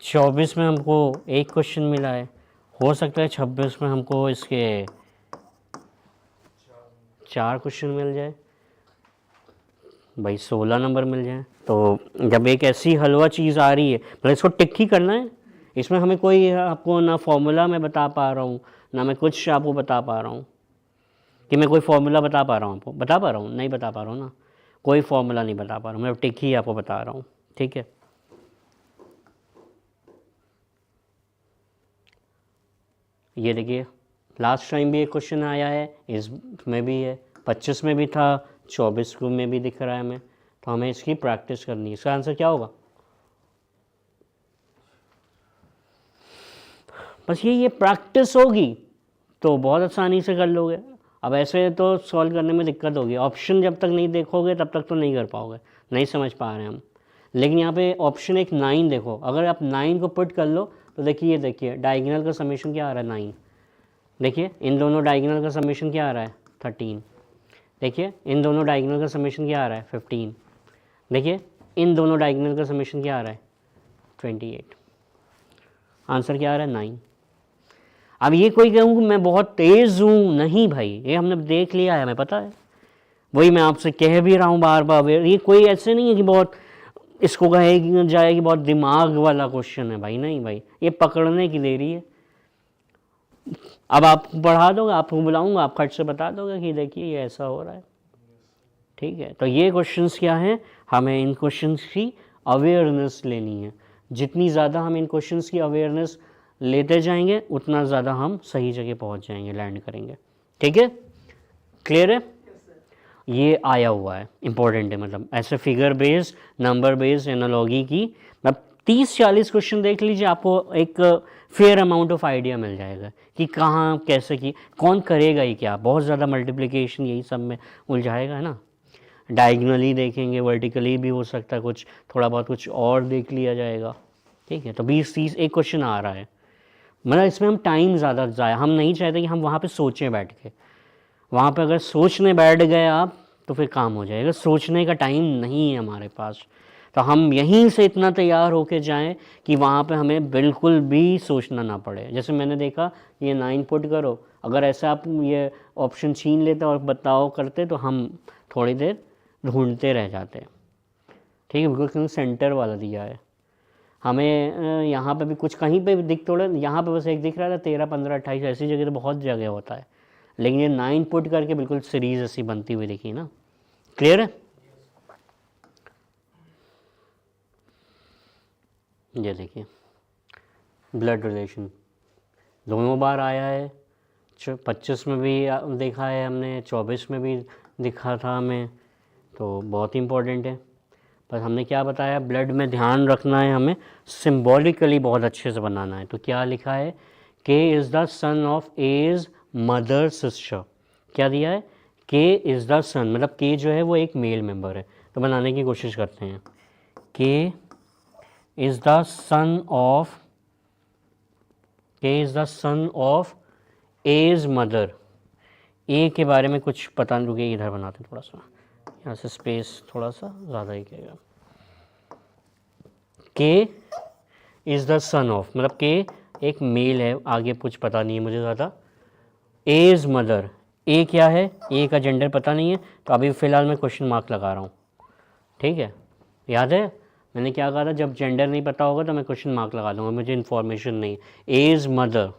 24 में हमको 1 क्वेश्चन मिला है, हो सकता है 26 में हमको इसके 4 क्वेश्चन मिल जाए भाई, 16 नंबर मिल जाए। तो जब एक ऐसी हलवा चीज़ आ रही है, मतलब इसको टिक ही करना है, इसमें हमें कोई आपको ना फॉर्मूला मैं बता पा रहा हूँ, ना मैं कुछ आपको बता पा रहा हूँ कि मैं कोई फॉर्मूला बता पा रहा हूँ, आपको बता पा रहा हूँ? नहीं बता पा रहा हूँ ना, कोई फॉर्मूला नहीं बता पा रहा हूँ, मैं टिक ही आपको बता रहा हूँ, ठीक है? ये देखिए लास्ट टाइम भी एक क्वेश्चन आया है, इसमें भी है, 25 में भी था, 24 में भी दिख रहा है हमें, तो हमें इसकी प्रैक्टिस करनी है। इसका आंसर क्या होगा? बस ये प्रैक्टिस होगी तो बहुत आसानी से कर लोगे। अब ऐसे तो सॉल्व करने में दिक्कत होगी, ऑप्शन जब तक नहीं देखोगे तब तक तो नहीं कर पाओगे, नहीं समझ पा रहे हैं हम। लेकिन यहाँ पे ऑप्शन एक 9 देखो, अगर आप 9 को पुट कर लो तो देखिए, देखिए डायगोनल का समेशन क्या आ रहा है? 9। देखिए इन दोनों डायगोनल का समेशन क्या आ रहा है? 13। देखिए इन दोनों डायगोनल का समेशन क्या आ रहा है? 15। देखिए इन दोनों डायगोनल का समेशन क्या आ रहा है? 28। आंसर क्या आ रहा है? 9। अब ये कोई कहूँ कि मैं बहुत तेज़ हूँ, नहीं भाई, ये हमने देख लिया है, हमें पता है, वही मैं आपसे कह भी रहा हूँ बार बार। ये कोई ऐसे नहीं है कि बहुत इसको कहे जाए कि बहुत दिमाग वाला क्वेश्चन है भाई, नहीं भाई, ये पकड़ने की देरी है। अब आप पढ़ा दोगे, आपको बुलाऊंगा, आप खट से बता दोगे कि देखिए ये ऐसा हो रहा है। ठीक है, तो ये क्वेश्चंस क्या हैं, हमें इन क्वेश्चंस की अवेयरनेस लेनी है। जितनी ज़्यादा हम इन क्वेश्चंस की अवेयरनेस लेते जाएंगे उतना ज़्यादा हम सही जगह पहुंच जाएंगे, लैंड करेंगे। ठीक है, क्लियर है? ये आया हुआ है, इंपॉर्टेंट है, मतलब ऐसे figure based, number based analogy की मतलब 30-40 क्वेश्चन देख लीजिए, आपको एक फेयर अमाउंट ऑफ आइडिया मिल जाएगा कि कहाँ कैसे की, कौन करेगा ही क्या। बहुत ज़्यादा मल्टीप्लिकेशन यही सब में उलझाएगा, है ना। डायगनली देखेंगे, वर्टिकली भी हो सकता है, कुछ थोड़ा बहुत कुछ और देख लिया जाएगा। ठीक है, तो 20-30 एक क्वेश्चन आ रहा है, मतलब इसमें हम टाइम ज़्यादा जाया, हम नहीं चाहते कि हम वहाँ पे सोचें बैठ के। वहाँ पे अगर सोचने बैठ गए आप तो फिर काम हो जाएगा, सोचने का टाइम नहीं है हमारे पास। तो हम यहीं से इतना तैयार होके जाएं कि वहाँ पे हमें बिल्कुल भी सोचना ना पड़े। जैसे मैंने देखा, ये 9 पुट करो, अगर ऐसा आप ये ऑप्शन छीन लेते और बताओ करते तो हम थोड़ी देर ढूंढते रह जाते। ठीक है, बिल्कुल क्योंकि सेंटर वाला दिया है हमें। यहाँ पे भी कुछ कहीं पे भी दिख, थोड़ा यहाँ पे बस एक दिख रहा था 13, 15, 28, ऐसी जगह तो बहुत जगह होता है, लेकिन ये 9 पुट करके बिल्कुल सीरीज ऐसी बनती हुई दिखी ना। क्लियर है? ये देखिए, ब्लड रिलेशन दोनों बार आया है, 25 में भी देखा है हमने, 24 में भी दिखा था हमें, तो बहुत इंपॉर्टेंट है। पर हमने क्या बताया, ब्लड में ध्यान रखना है, हमें सिम्बॉलिकली बहुत अच्छे से बनाना है। तो क्या लिखा है, K is the son of A's mother sister. क्या दिया है, के इज़ द सन, मतलब के जो है वो एक मेल मेंबर है। तो बनाने की कोशिश करते हैं, K is the son of, K is the son of A's mother. A के बारे में कुछ पता नहीं, रुकिए इधर बनाते थोड़ा सा, यहाँ से स्पेस थोड़ा सा ज़्यादा ही कहेगा। के इज़ द सन ऑफ, मतलब के एक मेल है, आगे कुछ पता नहीं है मुझे ज़्यादा। एज मदर, ए क्या है, ए का जेंडर पता नहीं है, तो अभी फ़िलहाल मैं क्वेश्चन मार्क लगा रहा हूँ। ठीक है, याद है मैंने क्या कहा था, जब जेंडर नहीं पता होगा तो मैं क्वेश्चन मार्क लगा दूँगा, मुझे इन्फॉर्मेशन नहीं। एज मदर,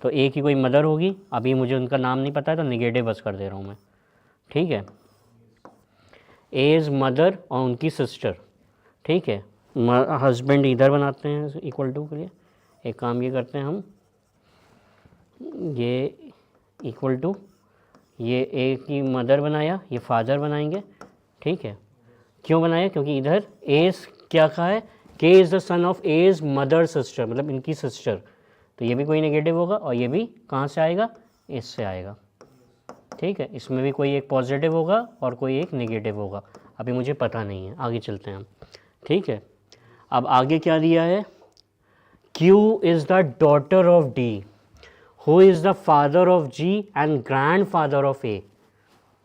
तो ए की कोई मदर होगी, अभी मुझे उनका नाम नहीं पता है तो निगेटिव बस कर दे रहा हूँ मैं। ठीक है, एज मदर और उनकी सिस्टर। ठीक है, हस्बैंड इधर बनाते हैं इक्वल टू के लिए, एक काम ये करते हैं हम, ये इक्वल टू, ये ए की मदर बनाया, ये फादर बनाएंगे। ठीक है, क्यों बनाया, क्योंकि इधर एज क्या कहा है, K is the son of A's mother sister, मतलब इनकी सिस्टर, तो ये भी कोई नेगेटिव होगा और ये भी कहाँ से आएगा, इससे आएगा। ठीक है, इसमें भी कोई एक पॉजिटिव होगा और कोई एक नेगेटिव होगा, अभी मुझे पता नहीं है, आगे चलते हैं हम। ठीक है, अब आगे क्या दिया है, Q is the daughter of D, who is the father of G and grand father of A।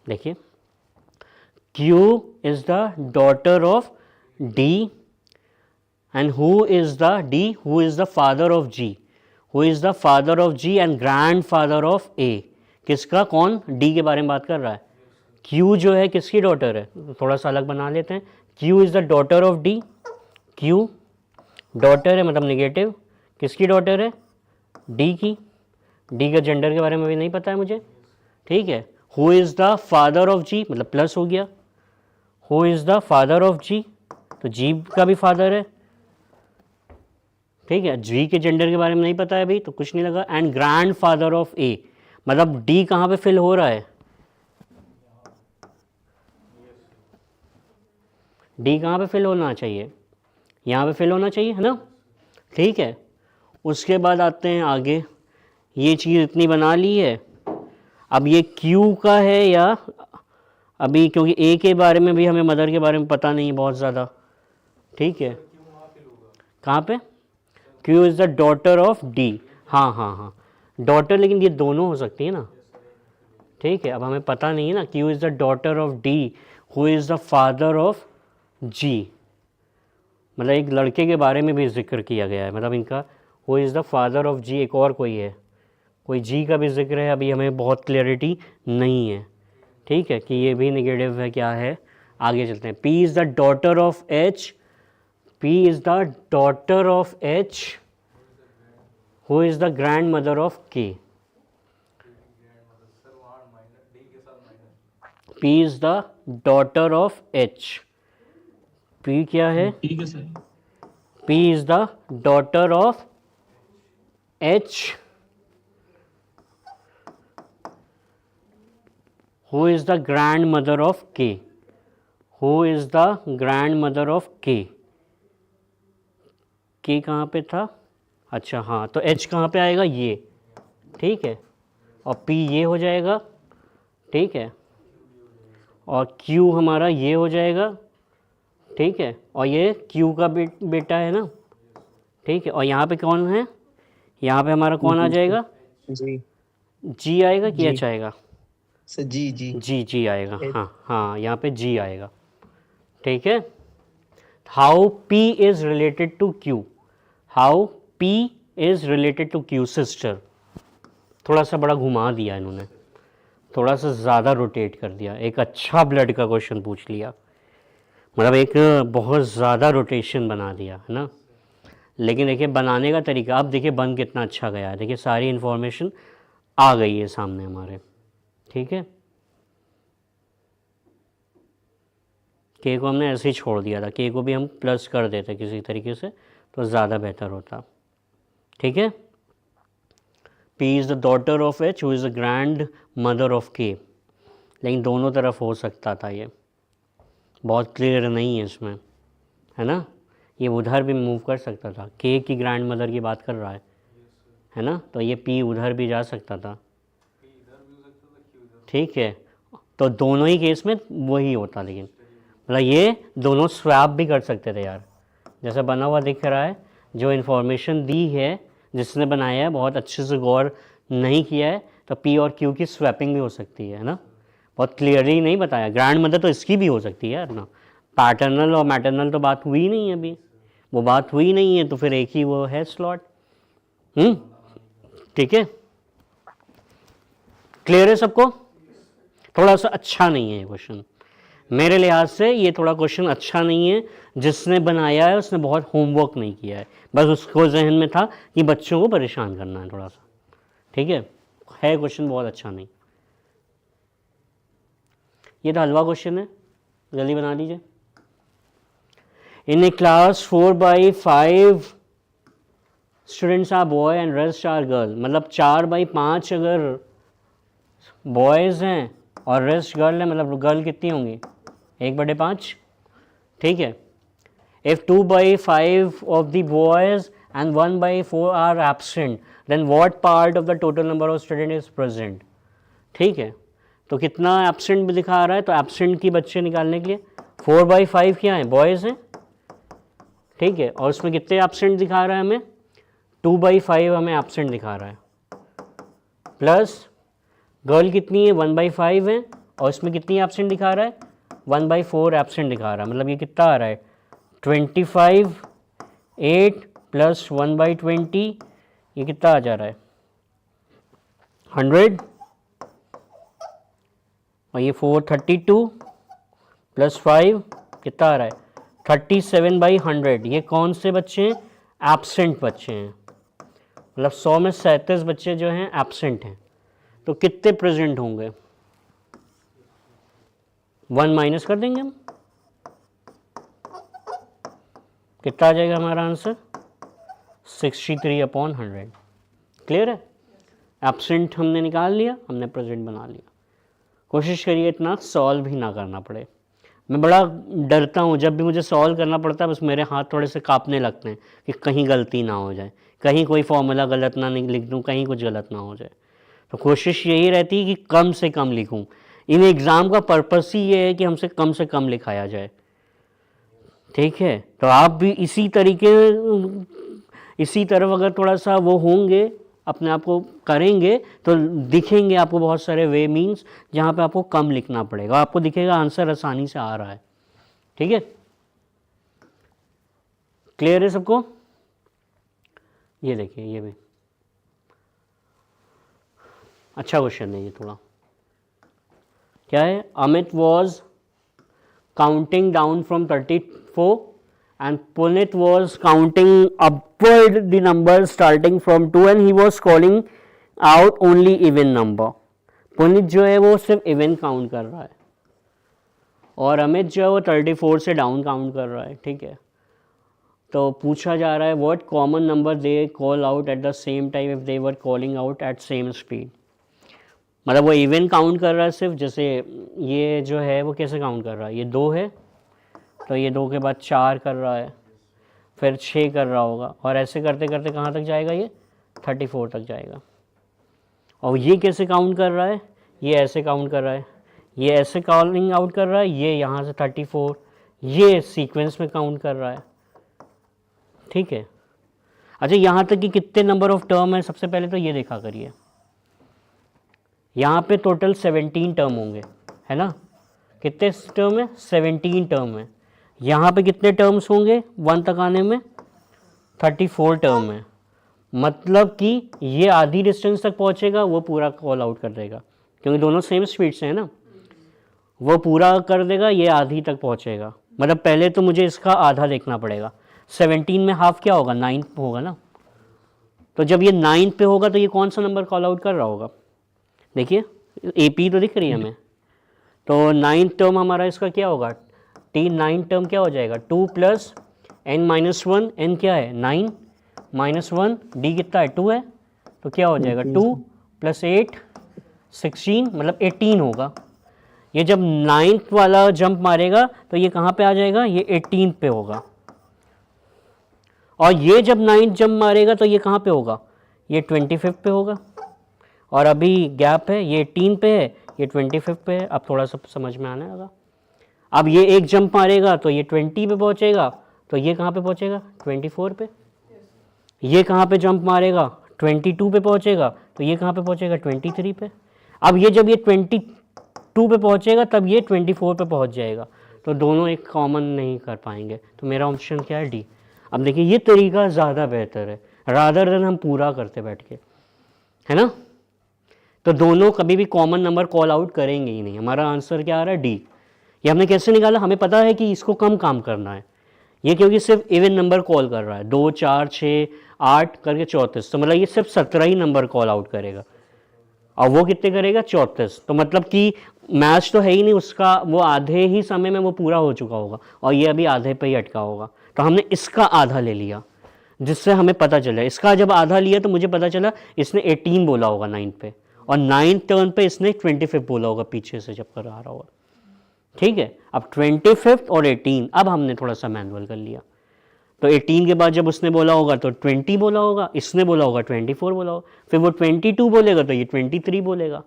देखिए, Q is the daughter of D and who is the D, who is the father of G, who is the father of G and grand father of A। किसका, कौन, D के बारे में बात कर रहा है। Q जो है किसकी डॉटर है, थोड़ा सा अलग बना लेते हैं, Q is the daughter of D, Q daughter है मतलब नेगेटिव, किसकी डॉटर है, D की। D का जेंडर के बारे में भी नहीं पता है मुझे। ठीक है, who is the father of G, मतलब प्लस हो गया, who is the father of G, तो G का भी फादर है। ठीक है, G के जेंडर के बारे में नहीं पता है अभी, तो कुछ नहीं लगा। And grand father of A, मतलब D कहाँ पे फिल हो रहा है, D कहाँ पे फिल होना चाहिए, यहाँ पे फिल होना चाहिए, है ना। ठीक है, उसके बाद आते हैं आगे, ये चीज़ इतनी बना ली है। अब ये Q का है या अभी, क्योंकि A के बारे में भी हमें मदर के बारे में पता नहीं है बहुत ज़्यादा। ठीक है, कहाँ पे, Q is the daughter of D, हाँ डॉटर, लेकिन ये दोनों हो सकती है ना। ठीक है, अब हमें पता नहीं है ना, Q is the daughter of D, who is the father of G, मतलब एक लड़के के बारे में भी जिक्र किया गया है, मतलब इनका who is the father of G, एक और कोई है, कोई G का भी जिक्र है, अभी हमें बहुत क्लैरिटी नहीं है। ठीक है, कि ये भी नेगेटिव है क्या है, आगे चलते हैं। P is the daughter of H, P is the daughter of H, who is the grand mother of K। P is the daughter of H. P क्या है? ठीक है sir. P is the daughter of H, who is the grandmother of K. Who is the grandmother of K? K कहाँ पे था? अच्छा हाँ, तो H कहाँ पे आएगा? ये, ठीक है, और P ये हो जाएगा, ठीक है, और Q हमारा ये हो जाएगा, ठीक है, और ये Q का बेटा है ना, ठीक है, और यहाँ पे कौन है? यहाँ पे हमारा कौन आ जाएगा? जी. G आएगा कि H आएगा? सर जी. G आएगा, हाँ हाँ, यहाँ पे G आएगा, ठीक है. How P is related to Q? How P is related to Q sister? थोड़ा सा बड़ा घुमा दिया इन्होंने, थोड़ा सा ज़्यादा रोटेट कर दिया, एक अच्छा ब्लड का क्वेश्चन पूछ लिया, मतलब एक बहुत ज़्यादा रोटेशन बना दिया है ना. लेकिन देखिए बनाने का तरीका, अब देखिए बन कितना अच्छा गया है, देखिए सारी इन्फॉर्मेशन आ गई है सामने हमारे, ठीक है. के को हमने ऐसे ही छोड़ दिया था, के को भी हम प्लस कर देते किसी तरीके से तो ज़्यादा बेहतर होता, ठीक है. P is the daughter of H, who is the grand mother of K. लेकिन दोनों तरफ हो सकता था, ये बहुत क्लियर नहीं है इसमें, है ना. ये उधर भी मूव कर सकता था, K की ग्रैंड मदर की बात कर रहा है ना, तो ये P उधर भी जा सकता था, ठीक है. तो दोनों ही केस में वही होता, लेकिन मतलब ये दोनों स्वैप भी कर सकते थे यार, जैसा बना हुआ दिख रहा है. जो इन्फॉर्मेशन दी है, जिसने बनाया है, बहुत अच्छे से गौर नहीं किया है, तो P और Q की स्वैपिंग भी हो सकती है ना. बहुत क्लियरली नहीं बताया. ग्रैंड मदर तो इसकी भी हो सकती है यार ना, पैटर्नल और मैटरनल तो बात हुई नहीं है अभी, वो बात हुई नहीं है, तो फिर एक ही वो है स्लॉट. ठीक है, क्लियर है सबको? थोड़ा सा अच्छा नहीं है ये क्वेश्चन मेरे लिहाज से, ये थोड़ा क्वेश्चन अच्छा नहीं है. जिसने बनाया है उसने बहुत होमवर्क नहीं किया है, बस उसको जहन में था कि बच्चों को परेशान करना है थोड़ा सा, ठीक है क्वेश्चन बहुत अच्छा नहीं. ये तो हलवा क्वेश्चन है, जल्दी बना लीजिए. In a class 4/5 students are boy and rest are girl. मतलब 4/5 अगर बॉयज़ हैं और रेस्ट गर्ल है, मतलब गर्ल कितनी होंगी? 1/5, ठीक है. If 2/5 of the boys and 1/4 are absent, then what part of the total number of student is present. ठीक है, तो कितना एब्सेंट भी दिखा रहा है, तो एब्सेंट की बच्चे निकालने के लिए 4/5 क्या है? बॉयज़ हैं, ठीक है, और उसमें कितने एब्सेंट दिखा रहा है हमें? 2/5 हमें एब्सेंट दिखा रहा है, प्लस गर्ल कितनी है? 1/5 है, और इसमें कितनी एब्सेंट दिखा रहा है? 1/4 एब्सेंट दिखा रहा है. मतलब ये कितना आ रहा है? 25, 8 प्लस 1/20, ये कितना आ जा रहा है? 100, और ये 432 प्लस 5 कितना आ रहा है? 37/100. ये कौन से बच्चे हैं? एब्सेंट बच्चे हैं. मतलब 100 में 37 बच्चे जो हैं एब्सेंट हैं. तो कितने प्रेजेंट होंगे? 1 माइनस कर देंगे हम, कितना आ जाएगा हमारा आंसर? 63/100. क्लियर है? एब्सेंट हमने निकाल लिया, हमने प्रेजेंट बना लिया. कोशिश करिए इतना सॉल्व भी ना करना पड़े. मैं बड़ा डरता हूँ जब भी मुझे सॉल्व करना पड़ता है, बस मेरे हाथ थोड़े से कांपने लगते हैं कि कहीं गलती ना हो जाए, कहीं कोई फॉर्मूला गलत ना लिख दूँ, कहीं कुछ गलत ना हो जाए. तो कोशिश यही रहती है कि कम से कम लिखूं. इन एग्ज़ाम का पर्पस ही ये है कि हमसे कम लिखाया जाए, ठीक है. तो आप भी इसी तरफ अगर थोड़ा सा वो होंगे, अपने आप को करेंगे, तो दिखेंगे आपको बहुत सारे वे मीन्स जहाँ पे आपको कम लिखना पड़ेगा, आपको दिखेगा आंसर आसानी से आ रहा है. ठीक है, क्लियर है सबको? ये देखिए, ये भी अच्छा क्वेश्चन है ये. थोड़ा क्या है? Amit was counting down from 34 and Punit was counting upward the numbers starting from 2 and he was calling out only even number. पुनित जो है वो सिर्फ इवन काउंट कर रहा है, और अमित जो है वो 34 से डाउन काउंट कर रहा है, ठीक है। तो पूछा जा रहा है what common number they call out at the same time if they were calling out at same speed. मतलब वो इवन काउंट कर रहा है सिर्फ, जैसे ये जो है वो कैसे काउंट कर रहा है, ये 2 है तो ये 2 के बाद 4 कर रहा है, फिर 6 कर रहा होगा, और ऐसे करते करते कहाँ तक जाएगा, ये 34 तक जाएगा। और ये कैसे काउंट कर रहा है, ये ऐसे काउंट कर रहा है, ये ऐसे कॉलिंग आउट कर रहा है, ये यहाँ से 34, ये सीक्वेंस में काउंट कर रहा है, ठीक है। अच्छा, यहाँ तक कि कितने नंबर ऑफ टर्म है, सबसे पहले तो ये देखा करिए। यहाँ पे टोटल 17 टर्म होंगे, है ना। कितने टर्म है, 17 टर्म है। यहाँ पे कितने टर्म्स होंगे 1 तक आने में, 34 टर्म है। मतलब कि ये आधी डिस्टेंस तक पहुँचेगा, वो पूरा कॉल आउट कर देगा, क्योंकि दोनों सेम स्पीड से है ना। वो पूरा कर देगा, ये आधी तक पहुँचेगा। मतलब पहले तो मुझे इसका आधा देखना पड़ेगा। 17 में हाफ क्या होगा, 9 होगा ना। तो जब ये 9 पे होगा तो ये कौन सा नंबर कॉल आउट कर रहा होगा, देखिए AP तो दिख रही है हमें। तो 9 टर्म हमारा इसका क्या होगा, 9 टर्म क्या हो जाएगा, 2 + n-1, n क्या है 9 - 1, d कितना है 2 है, तो क्या हो जाएगा 2 + 8 16, मतलब 18 होगा। ये जब 9th वाला जंप मारेगा तो ये कहाँ पे आ जाएगा, ये 18 पे होगा। और ये जब 9th जंप मारेगा तो ये कहाँ पे होगा, ये 25 पे होगा। और अभी गैप है, ये 18 पे है, ये 25 पे है। अब थोड़ा सा समझ में आने लगा। अब ये एक जंप मारेगा तो ये 20 पे पहुँचेगा, तो ये कहाँ पे पहुँचेगा, 24 पे। ये कहाँ पे जंप मारेगा, 22 पे पहुँचेगा, तो ये कहाँ पे पहुँचेगा, 23 पे। अब ये जब ये 22 पे पहुँचेगा तब ये 24 पे पहुँच जाएगा। तो दोनों एक कॉमन नहीं कर पाएंगे, तो मेरा ऑप्शन क्या है, डी। अब देखिए ये तरीका ज़्यादा बेहतर है रादर देन हम पूरा करते बैठ के, है ना। तो दोनों कभी भी कॉमन नंबर कॉल आउट करेंगे ही नहीं। हमारा आंसर क्या आ रहा है, डी। ये हमने कैसे निकाला, हमें पता है कि इसको कम काम करना है, ये क्योंकि सिर्फ इवन नंबर कॉल कर रहा है, 2 4 6 8 करके 34, तो मतलब ये सिर्फ 17 ही नंबर कॉल आउट करेगा। और वो कितने करेगा, 34। तो मतलब कि मैच तो है ही नहीं उसका, वो आधे ही समय में वो पूरा हो चुका होगा और ये अभी आधे पे ही अटका होगा। तो हमने इसका आधा ले लिया, जिससे हमें पता चला। इसका जब आधा लिया तो मुझे पता चला इसने 18 बोला होगा 9 पे, और 9 टर्न पे इसने 25 बोला होगा पीछे से जब कर आ रहा होगा, ठीक है। अब 25 और 18, अब हमने थोड़ा सा मैनुअल कर लिया। तो 18 के बाद जब उसने बोला होगा तो 20 बोला होगा, इसने बोला होगा 24 बोला होगा, फिर वो 22 बोलेगा तो ये 23 बोलेगा।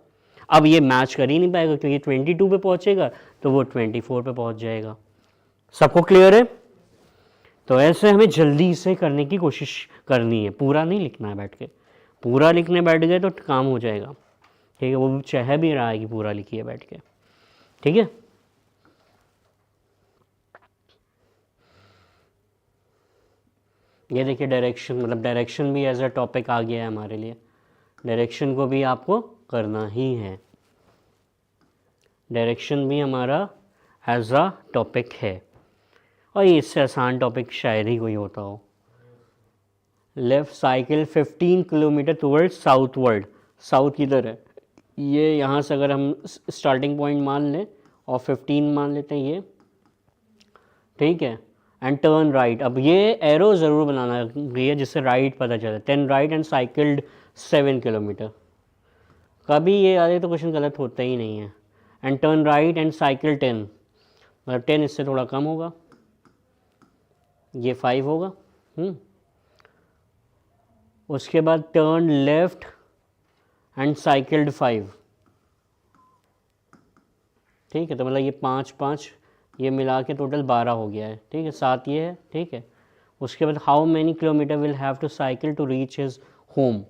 अब ये मैच कर ही नहीं पाएगा, क्योंकि 22 पे पहुंचेगा तो वो 24 पे पहुंच जाएगा। सबको क्लियर है। तो ऐसे हमें जल्दी से करने की कोशिश करनी है, पूरा नहीं लिखना है बैठ के। पूरा लिखने बैठ गए तो काम हो जाएगा, ठीक है। वो चाह भी रहा है कि पूरा लिखिए बैठ के, ठीक है। ये देखिए डायरेक्शन, मतलब डायरेक्शन भी एज अ टॉपिक आ गया है हमारे लिए। डायरेक्शन को भी आपको करना ही है, डायरेक्शन भी हमारा एज अ टॉपिक है। और इससे आसान टॉपिक शायद ही कोई होता हो। Left cycle 15 kilometre toward southward, south किधर है, ये यहाँ से अगर हम स्टार्टिंग पॉइंट मान लें और 15 मान लेते हैं ये, ठीक है। एंड टर्न राइट, अब ये एरो ज़रूर बनाना है जिससे राइट पता चले। 10 राइट एंड साइकिल्ड 7 किलोमीटर। कभी ये आधे तो क्वेश्चन गलत होता ही नहीं है। And turn right and cycle 10, मतलब 10 इससे थोड़ा कम होगा, ये 5 होगा। उसके बाद टर्न लेफ्ट एंड साइकिल्ड 5, ठीक है। तो मतलब ये 5 5 ये मिला के टोटल 12 हो गया है, ठीक है। 7 ये है, ठीक है। उसके बाद how many kilometre will have to cycle to reach his home.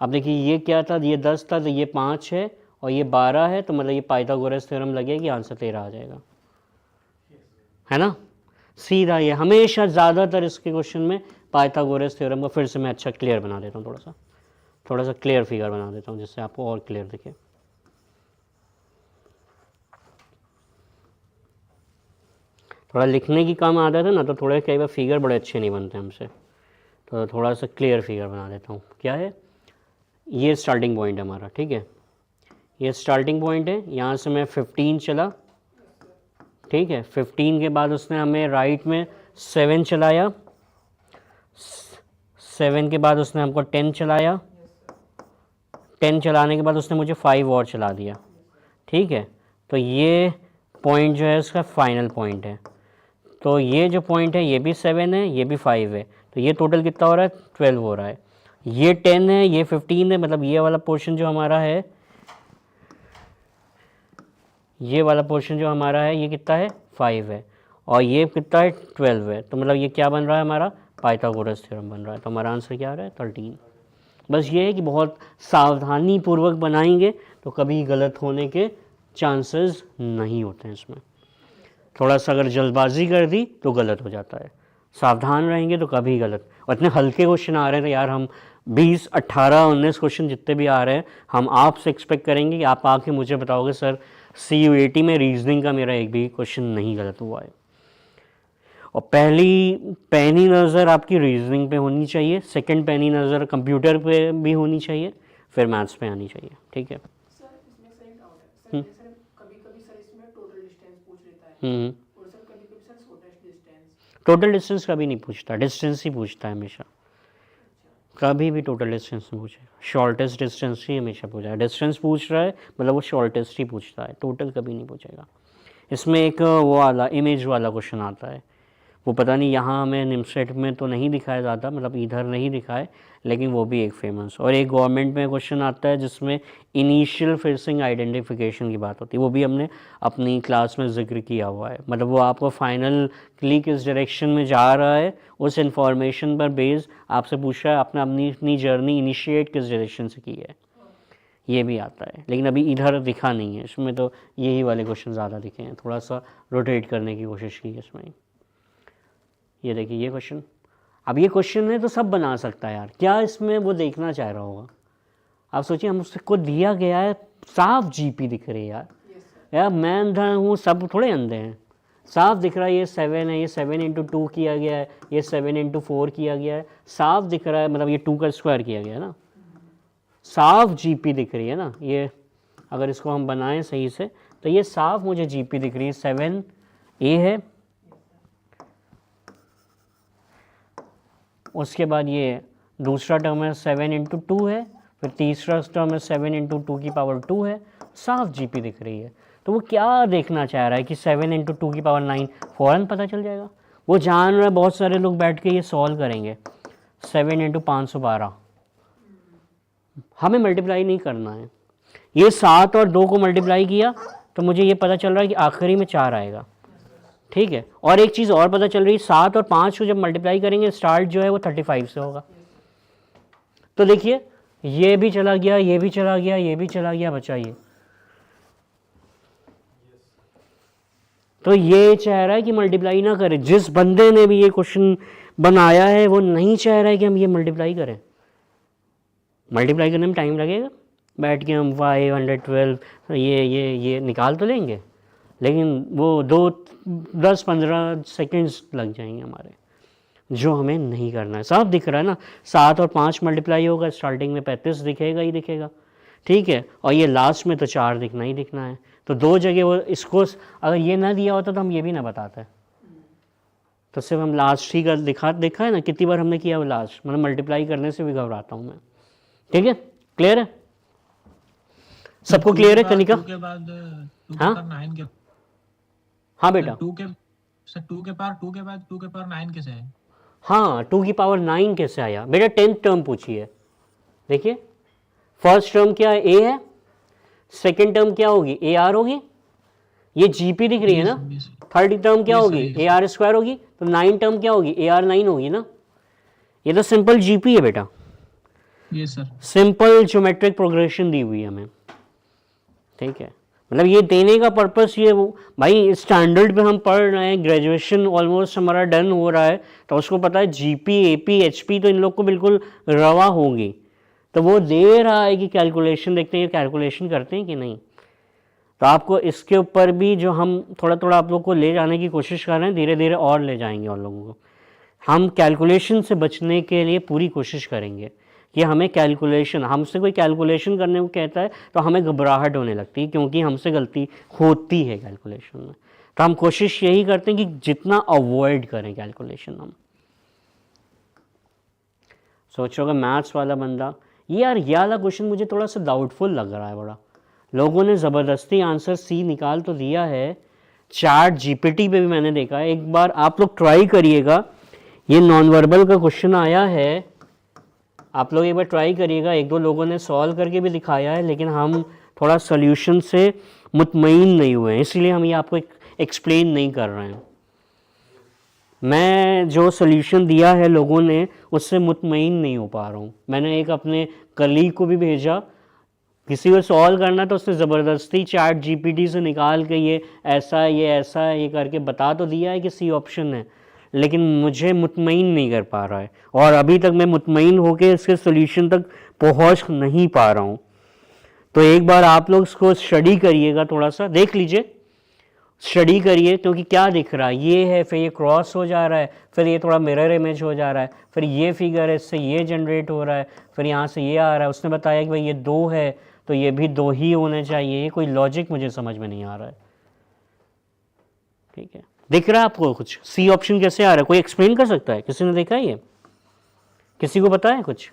अब देखिए ये क्या था, ये 10 था, तो ये 5 है और ये 12 है, तो मतलब ये पाइथागोरस थ्योरम लगेगी, आंसर 13 आ जाएगा, है ना। सीधा ये हमेशा ज़्यादातर इसके क्वेश्चन में पाइथागोरस थ्योरम को फिर से मैं अच्छा क्लियर बना देता हूँ, थोड़ा सा क्लियर फिगर बना देता हूँ जिससे आपको और क्लियर दिखे। थोड़ा लिखने की कम आदत है ना, तो थोड़े कई बार फिगर बड़े अच्छे नहीं बनते हमसे, तो थोड़ा सा क्लियर फिगर बना देता हूँ। क्या है, ये स्टार्टिंग पॉइंट है हमारा, ठीक है। ये स्टार्टिंग पॉइंट है, यहाँ से मैं 15 चला ठीक है। 15 के बाद उसने हमें राइट में 7 चलाया, 7 के बाद उसने हमको 10 चलाया, 10 चलाने के बाद उसने मुझे 5 और चला दिया, ठीक है। तो ये पॉइंट जो है उसका फाइनल पॉइंट है। तो ये जो पॉइंट है ये भी 7 है, ये भी 5 है, तो ये टोटल कितना हो रहा है, 12 हो रहा है। ये 10 है, ये 15 है, मतलब ये वाला पोर्शन जो हमारा है, ये वाला पोर्शन जो हमारा है ये कितना है, 5 है, और ये कितना है, 12 है। तो मतलब ये क्या बन रहा है हमारा, पाइथागोरस थ्योरम बन रहा है। तो हमारा आंसर क्या आ रहा है, 13। बस ये है कि बहुत सावधानी पूर्वक बनाएंगे तो कभी गलत होने के चांसेस नहीं होते हैं इसमें। थोड़ा सा अगर जल्दबाजी कर दी तो गलत हो जाता है, सावधान रहेंगे तो कभी गलत। और इतने हल्के क्वेश्चन आ रहे हैं तो यार हम 20, 18, 19 क्वेश्चन जितने भी आ रहे हैं हम आपसे एक्सपेक्ट करेंगे कि आप आके मुझे बताओगे सर CUET में रीजनिंग का मेरा एक भी क्वेश्चन नहीं गलत हुआ है। और पहली नज़र आपकी रीजनिंग पे होनी चाहिए, सेकंड पहली नज़र कंप्यूटर पे भी होनी चाहिए, फिर मैथ्स पे आनी चाहिए, ठीक है। सर इसमें सर एक डाउट है सर, जैसे कभी-कभी सर इसमें टोटल डिस्टेंस पूछ लेता है और सर कभी-कभी sir shortest distance. Total distance कभी नहीं पूछता, डिस्टेंस ही पूछता है हमेशा, कभी भी टोटल डिस्टेंस नहीं पूछेगा, शॉर्टेस्ट डिस्टेंस ही हमेशा पूछा है। डिस्टेंस पूछ रहा है मतलब वो शॉर्टेस्ट ही पूछता है, टोटल कभी नहीं पूछेगा। इसमें एक वो वाला इमेज वाला क्वेश्चन आता है, वो पता नहीं यहाँ हमें निमसेट में तो नहीं दिखाया जाता, मतलब इधर नहीं दिखाए, लेकिन वो भी एक फेमस। और एक गवर्नमेंट में क्वेश्चन आता है जिसमें इनिशियल फिशिंग आइडेंटिफिकेशन की बात होती है, वो भी हमने अपनी क्लास में जिक्र किया हुआ है। मतलब वो आपको फाइनली किस डायरेक्शन में जा रहा है उस इंफॉर्मेशन पर बेस आपसे पूछ रहा है आपने अपनी जर्नी इनिशिएट किस डायरेक्शन से की है, ये भी आता है। लेकिन अभी इधर दिखा नहीं है, इसमें तो यही वाले क्वेश्चन ज़्यादा दिखे हैं, थोड़ा सा रोटेट करने की कोशिश की है इसमें। ये देखिए ये क्वेश्चन, अब ये क्वेश्चन है तो सब बना सकता है यार, क्या इसमें वो देखना चाह रहा होगा। आप सोचिए हम उसको दिया गया है, साफ GP दिख रही है यार, यार मैं अंधा हूँ, सब थोड़े अंधे हैं, साफ दिख रहा है ये 7 है, ये 7 × 2 किया गया है, ये 7 × 4 किया गया है, साफ दिख रहा है, मतलब ये 2 का स्क्वायर किया गया है ना, साफ GP दिख रही है ना। ये अगर इसको हम बनाएं सही से तो ये साफ मुझे GP दिख रही है, 7A है, उसके बाद ये दूसरा टर्म है 7 × 2 है, फिर तीसरा टर्म है 7 × 2 की पावर 2 है, साफ GP दिख रही है। तो वो क्या देखना चाह रहा है कि 7 × 2 की पावर 9, फ़ौरन पता चल जाएगा, वो जान रहा है बहुत सारे लोग बैठ के ये सॉल्व करेंगे। 7 × 512 हमें मल्टीप्लाई नहीं करना है, ये 7 और 2 को मल्टीप्लाई किया तो मुझे ये पता चल रहा है कि आखिरी में 4 आएगा, ठीक है। और एक चीज़ और पता चल रही है, 7 और 5 को जब मल्टीप्लाई करेंगे स्टार्ट जो है वो 35 से होगा। तो देखिए ये भी चला गया, ये भी चला गया, ये भी चला गया, बचा ये। तो ये चाह रहा है कि मल्टीप्लाई ना करें, जिस बंदे ने भी ये क्वेश्चन बनाया है वो नहीं चाह रहा है कि हम ये मल्टीप्लाई करें। मल्टीप्लाई करने में टाइम लगेगा, बैठ के हम 512 ये निकाल तो लेंगे, लेकिन वो 10-15 सेकेंड्स लग जाएंगे हमारे, जो हमें नहीं करना है। साफ दिख रहा है ना, 7 और 5 मल्टीप्लाई होगा, स्टार्टिंग में 35 दिखेगा ही दिखेगा, ठीक है, और ये लास्ट में तो 4 दिखना ही दिखना है। तो 2 जगह वो इसको अगर ये ना दिया होता तो हम ये भी ना बताते, तो सिर्फ हम लास्ट ही का देखा है ना, कितनी बार हमने किया वो लास्ट, मतलब मल्टीप्लाई करने से भी घबराता हूँ मैं, ठीक है। क्लियर है सबको, क्लियर है कनिका? के बाद हाँ 9 के, हाँ बेटा, 2 के बाद 2 के पावर 9 कैसे है? हाँ 2 की पावर 9 कैसे आया बेटा? 10th टर्म पूछी है। देखिए फर्स्ट टर्म क्या है, A है, सेकंड टर्म क्या होगी, AR होगी, ये GP दिख रही है ना, थर्ड टर्म क्या होगी, AR स्क्वायर होगी, तो 9 टर्म क्या होगी, AR 9 होगी ना। ये तो सिंपल GP है बेटा, yes sir, simple geometric progression दी हुई है हमें, ठीक है। मतलब ये देने का पर्पस ये भाई स्टैंडर्ड पे हम पढ़ रहे हैं, ग्रेजुएशन ऑलमोस्ट हमारा डन हो रहा है, तो उसको पता है GP AP HP तो इन लोग को बिल्कुल रवा होगी, तो वो दे रहा है कि कैलकुलेशन देखते हैं, कैलकुलेशन करते हैं कि नहीं। तो आपको इसके ऊपर भी जो हम थोड़ा थोड़ा आप लोग को ले जाने की कोशिश कर रहे हैं, धीरे धीरे और ले जाएंगे और लोगों को। हम कैलकुलेशन से बचने के लिए पूरी कोशिश करेंगे कि हमें कैलकुलेशन, हमसे कोई कैलकुलेशन करने को कहता है तो हमें घबराहट होने लगती है, क्योंकि हमसे गलती होती है कैलकुलेशन में। तो हम कोशिश यही करते हैं कि जितना अवॉइड करें कैलकुलेशन हम। सोचोगे मैथ्स वाला बंदा, ये वाला क्वेश्चन मुझे थोड़ा सा डाउटफुल लग रहा है बड़ा। लोगों ने ज़बरदस्ती आंसर सी निकाल तो दिया है, चैट जीपीटी पे भी मैंने देखा है। एक बार आप लोग ट्राई करिएगा, ये नॉन वर्बल का क्वेश्चन आया है, आप लोग एक बार ट्राई करिएगा। एक दो लोगों ने सॉल्व करके भी दिखाया है, लेकिन हम थोड़ा सॉल्यूशन से मुतमईन नहीं हुए हैं, इसलिए हम ये आपको एक्सप्लेन नहीं कर रहे हैं। मैं जो सॉल्यूशन दिया है लोगों ने, उससे मुतमईन नहीं हो पा रहा हूँ। मैंने एक अपने कलीग को भी भेजा, किसी को सॉल्व करना तो उसने ज़बरदस्ती चैट जीपीटी से निकाल के ये ऐसा है, ये ऐसा है, ये करके बता तो दिया है कि सी ऑप्शन है, लेकिन मुझे मुतमईन नहीं कर पा रहा है, और अभी तक मैं मुतमईन होकर इसके सॉल्यूशन तक पहुँच नहीं पा रहा हूँ। तो एक बार आप लोग इसको स्टडी करिएगा, थोड़ा सा देख लीजिए, स्टडी करिए, क्योंकि क्या दिख रहा है, ये है, फिर ये क्रॉस हो जा रहा है, फिर ये थोड़ा मिरर इमेज हो जा रहा है, फिर ये फिगर है, इससे ये जनरेट हो रहा है, फिर यहाँ से ये आ रहा है। उसने बताया कि भाई ये 2 है तो ये भी 2 ही होने चाहिए। ये कोई लॉजिक मुझे समझ में नहीं आ रहा है। ठीक है, दिख रहा है आपको कुछ? सी ऑप्शन कैसे आ रहा है, कोई एक्सप्लेन कर सकता है? किसी ने देखा है ये? किसी को पता है कुछ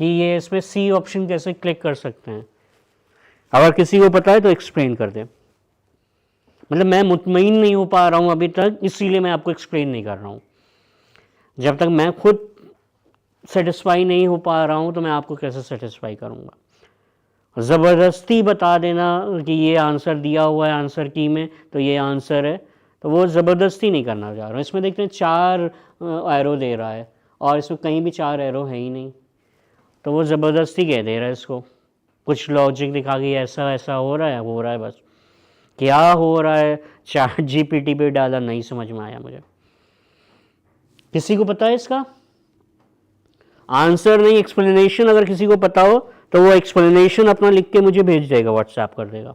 कि ये इसमें सी ऑप्शन कैसे क्लिक कर सकते हैं? अगर किसी को पता है तो एक्सप्लेन कर दे। मतलब मैं मुतमईन नहीं हो पा रहा हूँ अभी तक, इसीलिए मैं आपको एक्सप्लेन नहीं कर रहा हूँ। जब तक मैं खुद सेटिस्फाई नहीं हो पा रहा हूँ तो मैं आपको कैसे सेटिस्फाई करूँगा? ज़बरदस्ती बता देना कि ये आंसर दिया हुआ है आंसर की में तो ये आंसर है, तो वो ज़बरदस्ती नहीं करना चाह रहा हूँ। इसमें देखते हैं 4 एरो दे रहा है और इसमें कहीं भी 4 एरो है ही नहीं, तो वो ज़बरदस्ती कह दे रहा है इसको, कुछ लॉजिक दिखा के ऐसा ऐसा हो रहा है बस। क्या हो रहा है चैट जीपीटी पे डाला, नहीं समझ में आया मुझे। किसी को पता है इसका आंसर? नहीं, एक्सप्लेनेशन अगर किसी को पता हो तो वो एक्सप्लेनेशन अपना लिख के मुझे भेज देगा, व्हाट्सएप कर देगा।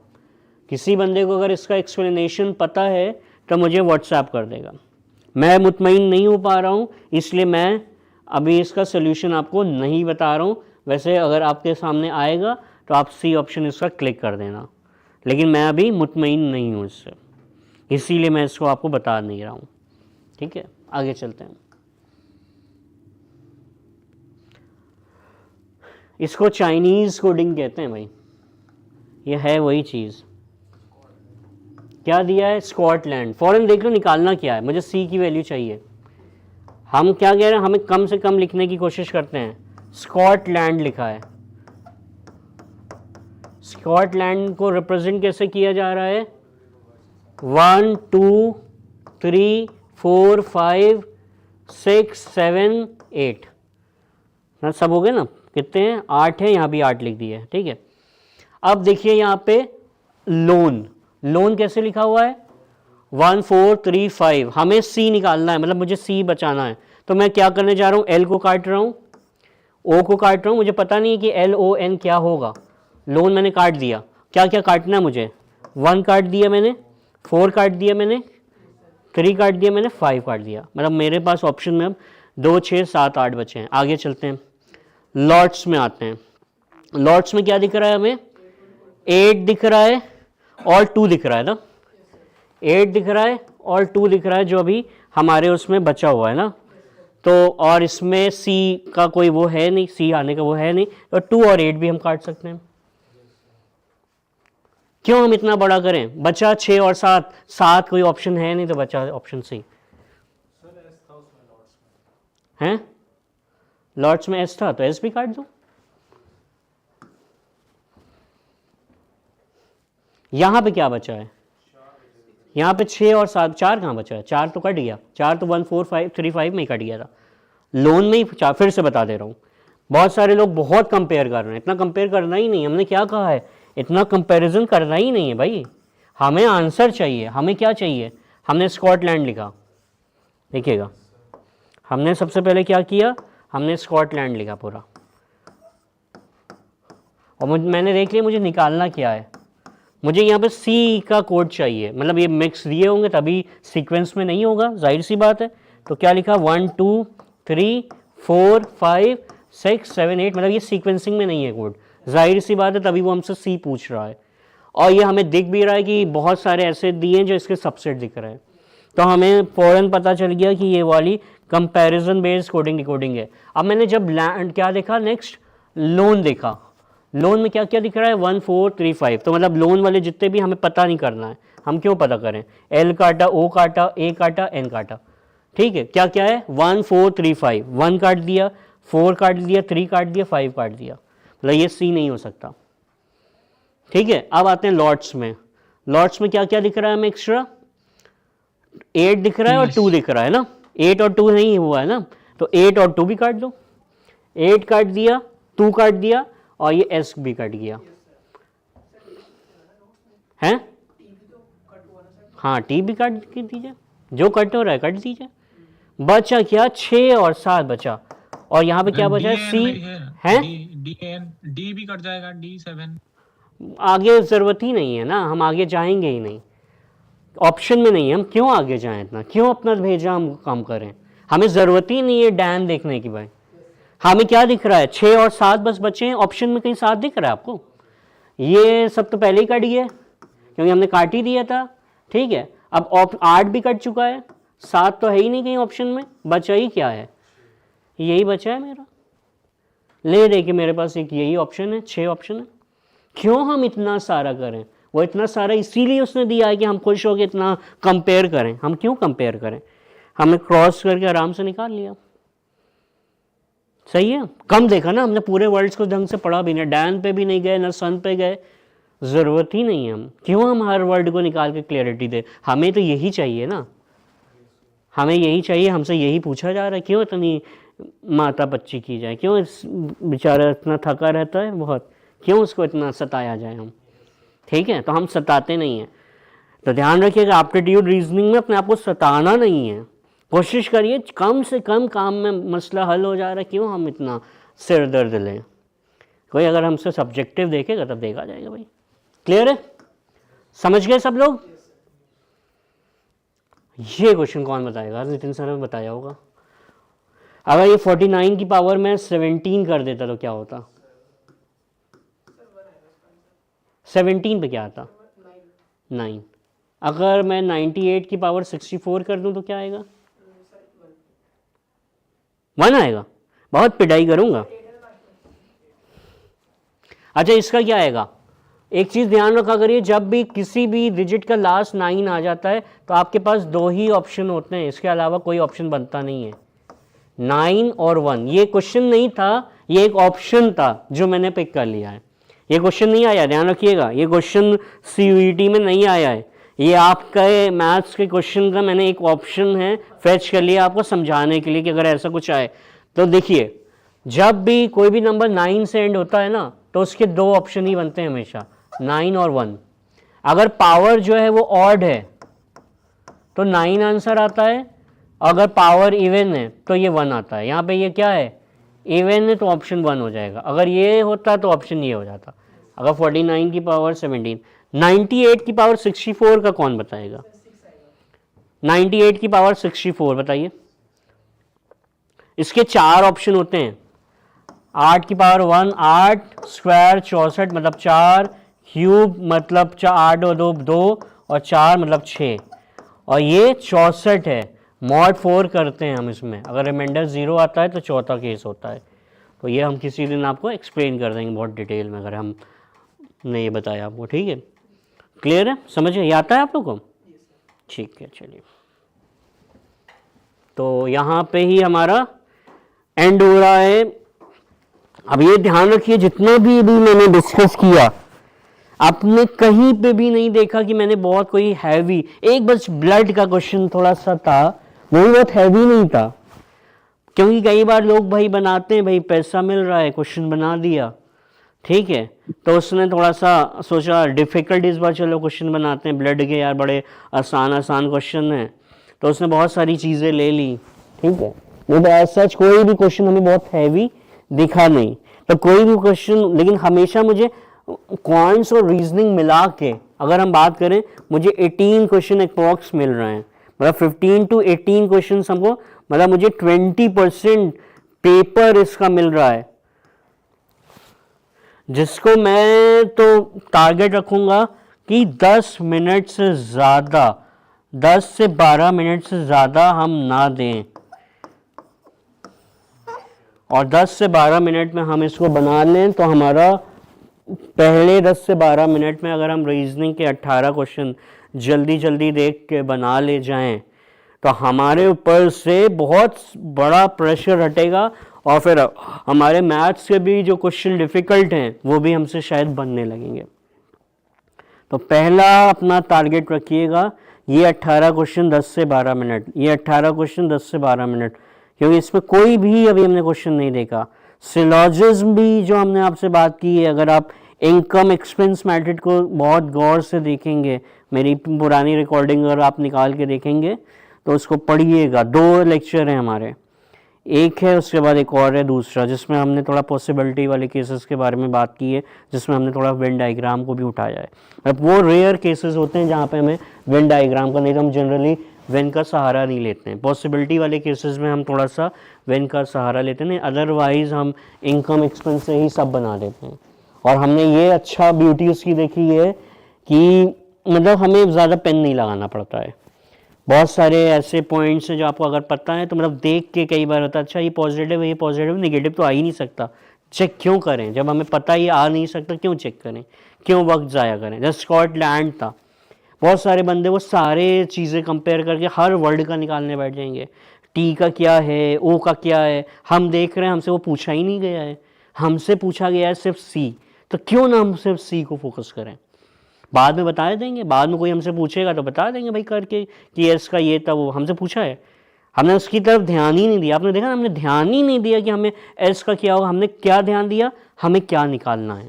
किसी बंदे को अगर इसका एक्सप्लेनेशन पता है तो मुझे व्हाट्सएप कर देगा। मैं मुतमईन नहीं हो पा रहा हूँ, इसलिए मैं अभी इसका सोल्यूशन आपको नहीं बता रहा हूँ। वैसे अगर आपके सामने आएगा तो आप सी ऑप्शन इसका क्लिक कर देना, लेकिन मैं अभी मुतमईन नहीं हूँ इससे, इसीलिए मैं इसको आपको बता नहीं रहा हूँ। ठीक है, आगे चलते हैं। इसको चाइनीज़ कोडिंग कहते हैं भाई, ये है वही चीज़। क्या दिया है? स्कॉटलैंड। फॉरेन देख लो निकालना क्या है, मुझे सी की वैल्यू चाहिए। हम क्या कह रहे हैं, हमें कम से कम लिखने की कोशिश करते हैं। स्कॉटलैंड लिखा है, स्कॉटलैंड को रिप्रेजेंट कैसे किया जा रहा है? 1 2 3 4 5 6 7 8 ना, सब हो गए ना? कितने हैं? 8 है, यहाँ भी 8 लिख दिए। ठीक है, अब देखिए यहाँ पे लोन कैसे लिखा हुआ है? 1 4 3 5। हमें सी निकालना है, मतलब मुझे सी बचाना है। तो मैं क्या करने जा रहा हूँ? एल को काट रहा हूँ, ओ को काट रहा हूँ। मुझे पता नहीं है कि LON क्या होगा। लोन मैंने काट दिया, क्या क्या काटना है मुझे? 1 काट दिया मैंने, 4 काट दिया मैंने, 3 काट दिया मैंने, 5 काट दिया। मतलब मेरे पास ऑप्शन में अब 2 6 7 8 बचे हैं। आगे चलते हैं, लॉट्स में आते हैं। लॉट्स में क्या दिख रहा है हमें? 8 दिख रहा है और 2 दिख रहा है ना। 8 दिख रहा है और 2 दिख रहा है, जो अभी हमारे उसमें बचा हुआ है ना। तो और इसमें सी का कोई वो है नहीं, सी आने का वो है नहीं, तो 2 और 8 भी हम काट सकते हैं। क्यों हम इतना बड़ा करें? बचा 6 और 7, 7 कोई ऑप्शन है नहीं, तो बचा ऑप्शन सी है। लॉट्स में एस था तो एस भी काट दो। यहां पे क्या बचा है? यहाँ पे 6 और 7, 4 कहाँ बचा है? 4 तो कट गया, 4 तो 1 4 5 3 5 में ही कट गया था। लोन में ही फिर से बता दे रहा हूँ, बहुत सारे लोग बहुत कंपेयर कर रहे हैं। इतना कंपेयर करना ही नहीं, हमने क्या कहा है? इतना कंपैरिजन करना ही नहीं है भाई, हमें आंसर चाहिए। हमें क्या चाहिए? हमने स्कॉटलैंड लिखा, देखिएगा हमने सबसे पहले क्या किया, हमने स्कॉटलैंड लिखा पूरा, और मैंने देख लिया मुझे निकालना क्या है। मुझे यहाँ पे सी का कोड चाहिए, मतलब ये मिक्स दिए होंगे तभी सीक्वेंस में नहीं होगा, जाहिर सी बात है। तो क्या लिखा? 1 2 3 4 5 6 7 8, मतलब ये सीक्वेंसिंग में नहीं है कोड, जाहिर सी बात है, तभी वो हमसे सी पूछ रहा है। और ये हमें दिख भी रहा है कि बहुत सारे ऐसे दिए हैं जो इसके सबसेट दिख रहे हैं, तो हमें फ़ौरन पता चल गया कि ये वाली कंपैरिजन बेस्ड कोडिंग डिकोडिंग है। अब मैंने जब लैंड क्या देखा, नेक्स्ट लोन देखा, लोन में क्या क्या दिख रहा है 1435, तो मतलब लोन वाले जितने भी हमें पता नहीं करना है, हम क्यों पता करें, एल काटा, ओ काटा, ए काटा, एन काटा, ठीक है, क्या क्या है 1435, 1 काट दिया, 4 काट दिया, 3 काट दिया, 5 काट दिया, मतलब ये सी नहीं हो सकता, ठीक है। अब आते हैं लॉट्स में, लॉट्स में क्या क्या दिख रहा है हमें एक्स्ट्रा, 8 दिख रहा है और 2 दिख रहा है ना, 8 और 2 नहीं हुआ है ना, तो 8 और 2 भी काट दो, 8 काट दिया, 2 काट दिया और ये एस भी कट गया है, हाँ टी भी काट दीजिए, जो कट हो रहा है काट दीजिए, बचा क्या 6 और 7 बचा, और यहाँ पे क्या बचा है सी है, डी भी कट जाएगा, D7 आगे ज़रूरत ही नहीं है ना, हम आगे जाएंगे ही नहीं, ऑप्शन में नहीं है, हम क्यों आगे जाएं इतना, क्यों अपना भेजा हम काम करें, हमें ज़रूरत ही नहीं है डैन देखने की भाई। हमें क्या दिख रहा है 6 और 7 बस बचे हैं, ऑप्शन में कहीं 7 दिख रहा है आपको, ये सब तो पहले ही कट गया क्योंकि हमने काट ही दिया था, ठीक है। अब 8 भी कट चुका है, 7 तो है ही नहीं कहीं ऑप्शन में, बचा ही क्या है, यही बचा है मेरा, ले दे के मेरे पास एक यही ऑप्शन है, 6 ऑप्शन है, क्यों हम इतना सारा करें, वो इतना सारा इसीलिए उसने दिया है कि हम खुश होकर इतना कंपेयर करें, हम क्यों कंपेयर करें, हमने क्रॉस करके आराम से निकाल लिया, सही है। कम देखा ना हमने, पूरे वर्ल्ड्स को ढंग से पढ़ा भी नहीं, डैन पे भी नहीं गए ना सन पे गए, ज़रूरत ही नहीं है, हम क्यों हम हर वर्ड को निकाल के क्लैरिटी दे, हमें तो यही चाहिए ना, हमें यही चाहिए, हमसे यही पूछा जा रहा है, क्यों इतनी माता बच्ची की जाए, क्यों इस बेचारा इतना थका रहता है बहुत, क्यों उसको इतना सताया जाए हम, ठीक है, तो हम सताते नहीं हैं। तो ध्यान रखिएगा एप्टीट्यूड रीजनिंग में अपने आप को सताना नहीं है, कोशिश करिए कम से कम काम में मसला हल हो जा रहा है, क्यों हम इतना सिर दर्द लें, कोई अगर हमसे सब्जेक्टिव देखेगा तब देखा जाएगा भाई, क्लियर है, समझ गए सब लोग। ये क्वेश्चन कौन बताएगा, नितिन सर ने बताया होगा, अगर ये 49 की पावर में 17 कर देता तो क्या होता, 17 पे क्या आता 9, अगर मैं 98 की पावर 64 कर दूं तो क्या आएगा 1 आएगा, बहुत पिटाई करूंगा। अच्छा इसका क्या आएगा, एक चीज़ ध्यान रखा करिए, जब भी किसी भी डिजिट का लास्ट 9 आ जाता है तो आपके पास 2 ही ऑप्शन होते हैं, इसके अलावा कोई ऑप्शन बनता नहीं है, 9 और 1। ये क्वेश्चन नहीं था, ये एक ऑप्शन था जो मैंने पिक कर लिया है, ये क्वेश्चन नहीं आया, ध्यान रखिएगा, ये क्वेश्चन CUET में नहीं आया है, ये आपका मैथ्स के क्वेश्चन का मैंने एक ऑप्शन है फेच कर लिया आपको समझाने के लिए कि अगर ऐसा कुछ आए तो देखिए, जब भी कोई भी नंबर 9 से एंड होता है ना तो उसके 2 ऑप्शन ही बनते हैं हमेशा, 9 और 1। अगर पावर जो है वो ऑड है तो 9 आंसर आता है, अगर पावर इवन है तो ये 1 आता है, यहाँ पे ये क्या है इवन है तो ऑप्शन 1 हो जाएगा, अगर ये होता तो ऑप्शन ये हो जाता। अगर 49 की पावर 17, 98 की पावर 64 का कौन बताएगा, 98 की पावर 64 बताइए, इसके 4 ऑप्शन होते हैं, 8 की पावर 1 8, स्क्वायर 64 मतलब 4, क्यूब मतलब 8 और 2 2 और 4 मतलब 6, और ये 64 है, मॉड 4 करते हैं हम इसमें, अगर रिमाइंडर 0 आता है तो चौथा केस होता है, तो ये हम किसी दिन आपको एक्सप्लेन कर देंगे बहुत डिटेल में, अगर हम ने ये बताया आपको, ठीक है, क्लियर है, समझिए, ये आता है आप लोग को, ठीक है। चलिए तो यहाँ पे ही हमारा एंड हो रहा है। अब ये ध्यान रखिए, जितना भी अभी मैंने डिस्कस किया आपने कहीं पे भी नहीं देखा कि मैंने बहुत कोई हैवी, एक बस ब्लड का क्वेश्चन थोड़ा सा था, वो भी बहुत हैवी नहीं था, क्योंकि कई बार लोग भाई बनाते हैं, भाई पैसा मिल रहा है क्वेश्चन बना दिया, ठीक है, तो उसने थोड़ा सा सोचा डिफ़िकल्ट इस बार चलो क्वेश्चन बनाते हैं, ब्लड के यार बड़े आसान आसान क्वेश्चन हैं, तो उसने बहुत सारी चीज़ें ले ली, ठीक है, नहीं तो ऐसा कोई भी क्वेश्चन हमें बहुत हैवी दिखा नहीं, तो कोई भी क्वेश्चन, लेकिन हमेशा मुझे क्वांट्स और रीजनिंग मिला के अगर हम बात करें, मुझे 18 क्वेश्चन अप्रॉक्स मिल रहे हैं, मतलब 15 to 18 क्वेश्चन हमको, मतलब मुझे 20% पेपर इसका मिल रहा है, जिसको मैं तो टारगेट रखूँगा कि 10 मिनट से ज़्यादा, 10 से 12 मिनट से ज़्यादा हम ना दें, और 10 से 12 मिनट में हम इसको बना लें तो हमारा पहले 10 से 12 मिनट में अगर हम रीजनिंग के 18 क्वेश्चन जल्दी जल्दी देख के बना ले जाएं तो हमारे ऊपर से बहुत बड़ा प्रेशर हटेगा, और फिर हमारे मैथ्स के भी जो क्वेश्चन डिफ़िकल्ट हैं वो भी हमसे शायद बनने लगेंगे। तो पहला अपना टारगेट रखिएगा ये 18 क्वेश्चन 10 से 12 मिनट, ये 18 क्वेश्चन 10 से 12 मिनट, क्योंकि इसमें कोई भी अभी हमने क्वेश्चन नहीं देखा। सिलॉजिज्म भी जो हमने आपसे बात की है, अगर आप इनकम एक्सपेंस मेथड को बहुत गौर से देखेंगे, मेरी पुरानी रिकॉर्डिंग अगर आप निकाल के देखेंगे तो उसको पढ़िएगा। 2 लेक्चर हैं हमारे, एक है उसके बाद एक और है दूसरा, जिसमें हमने थोड़ा पॉसिबिलिटी वाले केसेस के बारे में बात की है, जिसमें हमने थोड़ा वेन डायग्राम को भी उठाया है। अब वो रेयर केसेस होते हैं जहाँ पे हमें वेन डायग्राम का, नहीं तो हम जनरली वेन का सहारा नहीं लेते हैं। पॉसिबिलिटी वाले केसेस में हम थोड़ा सा वेन का सहारा लेते हैं, अदरवाइज हम इनकम एक्सपेंस से ही सब बना देते हैं। और हमने ये अच्छा ब्यूटी उसकी देखी है कि मतलब हमें ज़्यादा पेन नहीं लगाना पड़ता है। बहुत सारे ऐसे पॉइंट्स हैं जो आपको अगर पता है तो मतलब देख के कई बार होता है अच्छा ये पॉजिटिव है, ये पॉजिटिव, नेगेटिव तो आ ही नहीं सकता, चेक क्यों करें, जब हमें पता ही आ नहीं सकता क्यों चेक करें, क्यों वक्त ज़ाया करें। जैसे स्कॉटलैंड था, बहुत सारे बंदे वो सारे चीज़ें कंपेयर करके हर वर्ड का निकालने बैठ जाएंगे, टी का क्या है, ओ का क्या है, हम देख रहे हैं हमसे वो पूछा ही नहीं गया है, हमसे पूछा गया है सिर्फ सी, तो क्यों ना हम सिर्फ सी को फोकस करें। बाद में बता देंगे, बाद में कोई हमसे पूछेगा तो बता देंगे भाई करके कि एस का ये था, वो हमसे पूछा है, हमने उसकी तरफ ध्यान ही नहीं दिया। आपने देखा ना, हमने ध्यान ही नहीं दिया कि हमें एस का क्या होगा, हमने क्या ध्यान दिया, हमें क्या निकालना है,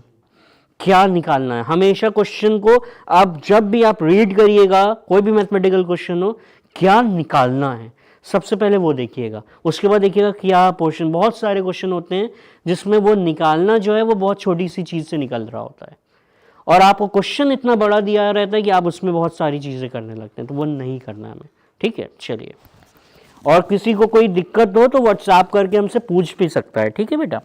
क्या निकालना है। हमेशा क्वेश्चन को आप जब भी आप रीड करिएगा, कोई भी मैथमेटिकल क्वेश्चन हो, क्या निकालना है सबसे पहले वो देखिएगा, उसके बाद देखिएगा क्या पोर्शन। बहुत सारे क्वेश्चन होते हैं जिसमें वो निकालना जो है वो बहुत छोटी सी चीज़ से निकल रहा होता है, और आपको क्वेश्चन इतना बड़ा दिया रहता है कि आप उसमें बहुत सारी चीज़ें करने लगते हैं, तो वो नहीं करना है हमें। ठीक है, चलिए, और किसी को कोई दिक्कत हो तो व्हाट्सएप करके हमसे पूछ भी सकता है। ठीक है बेटा।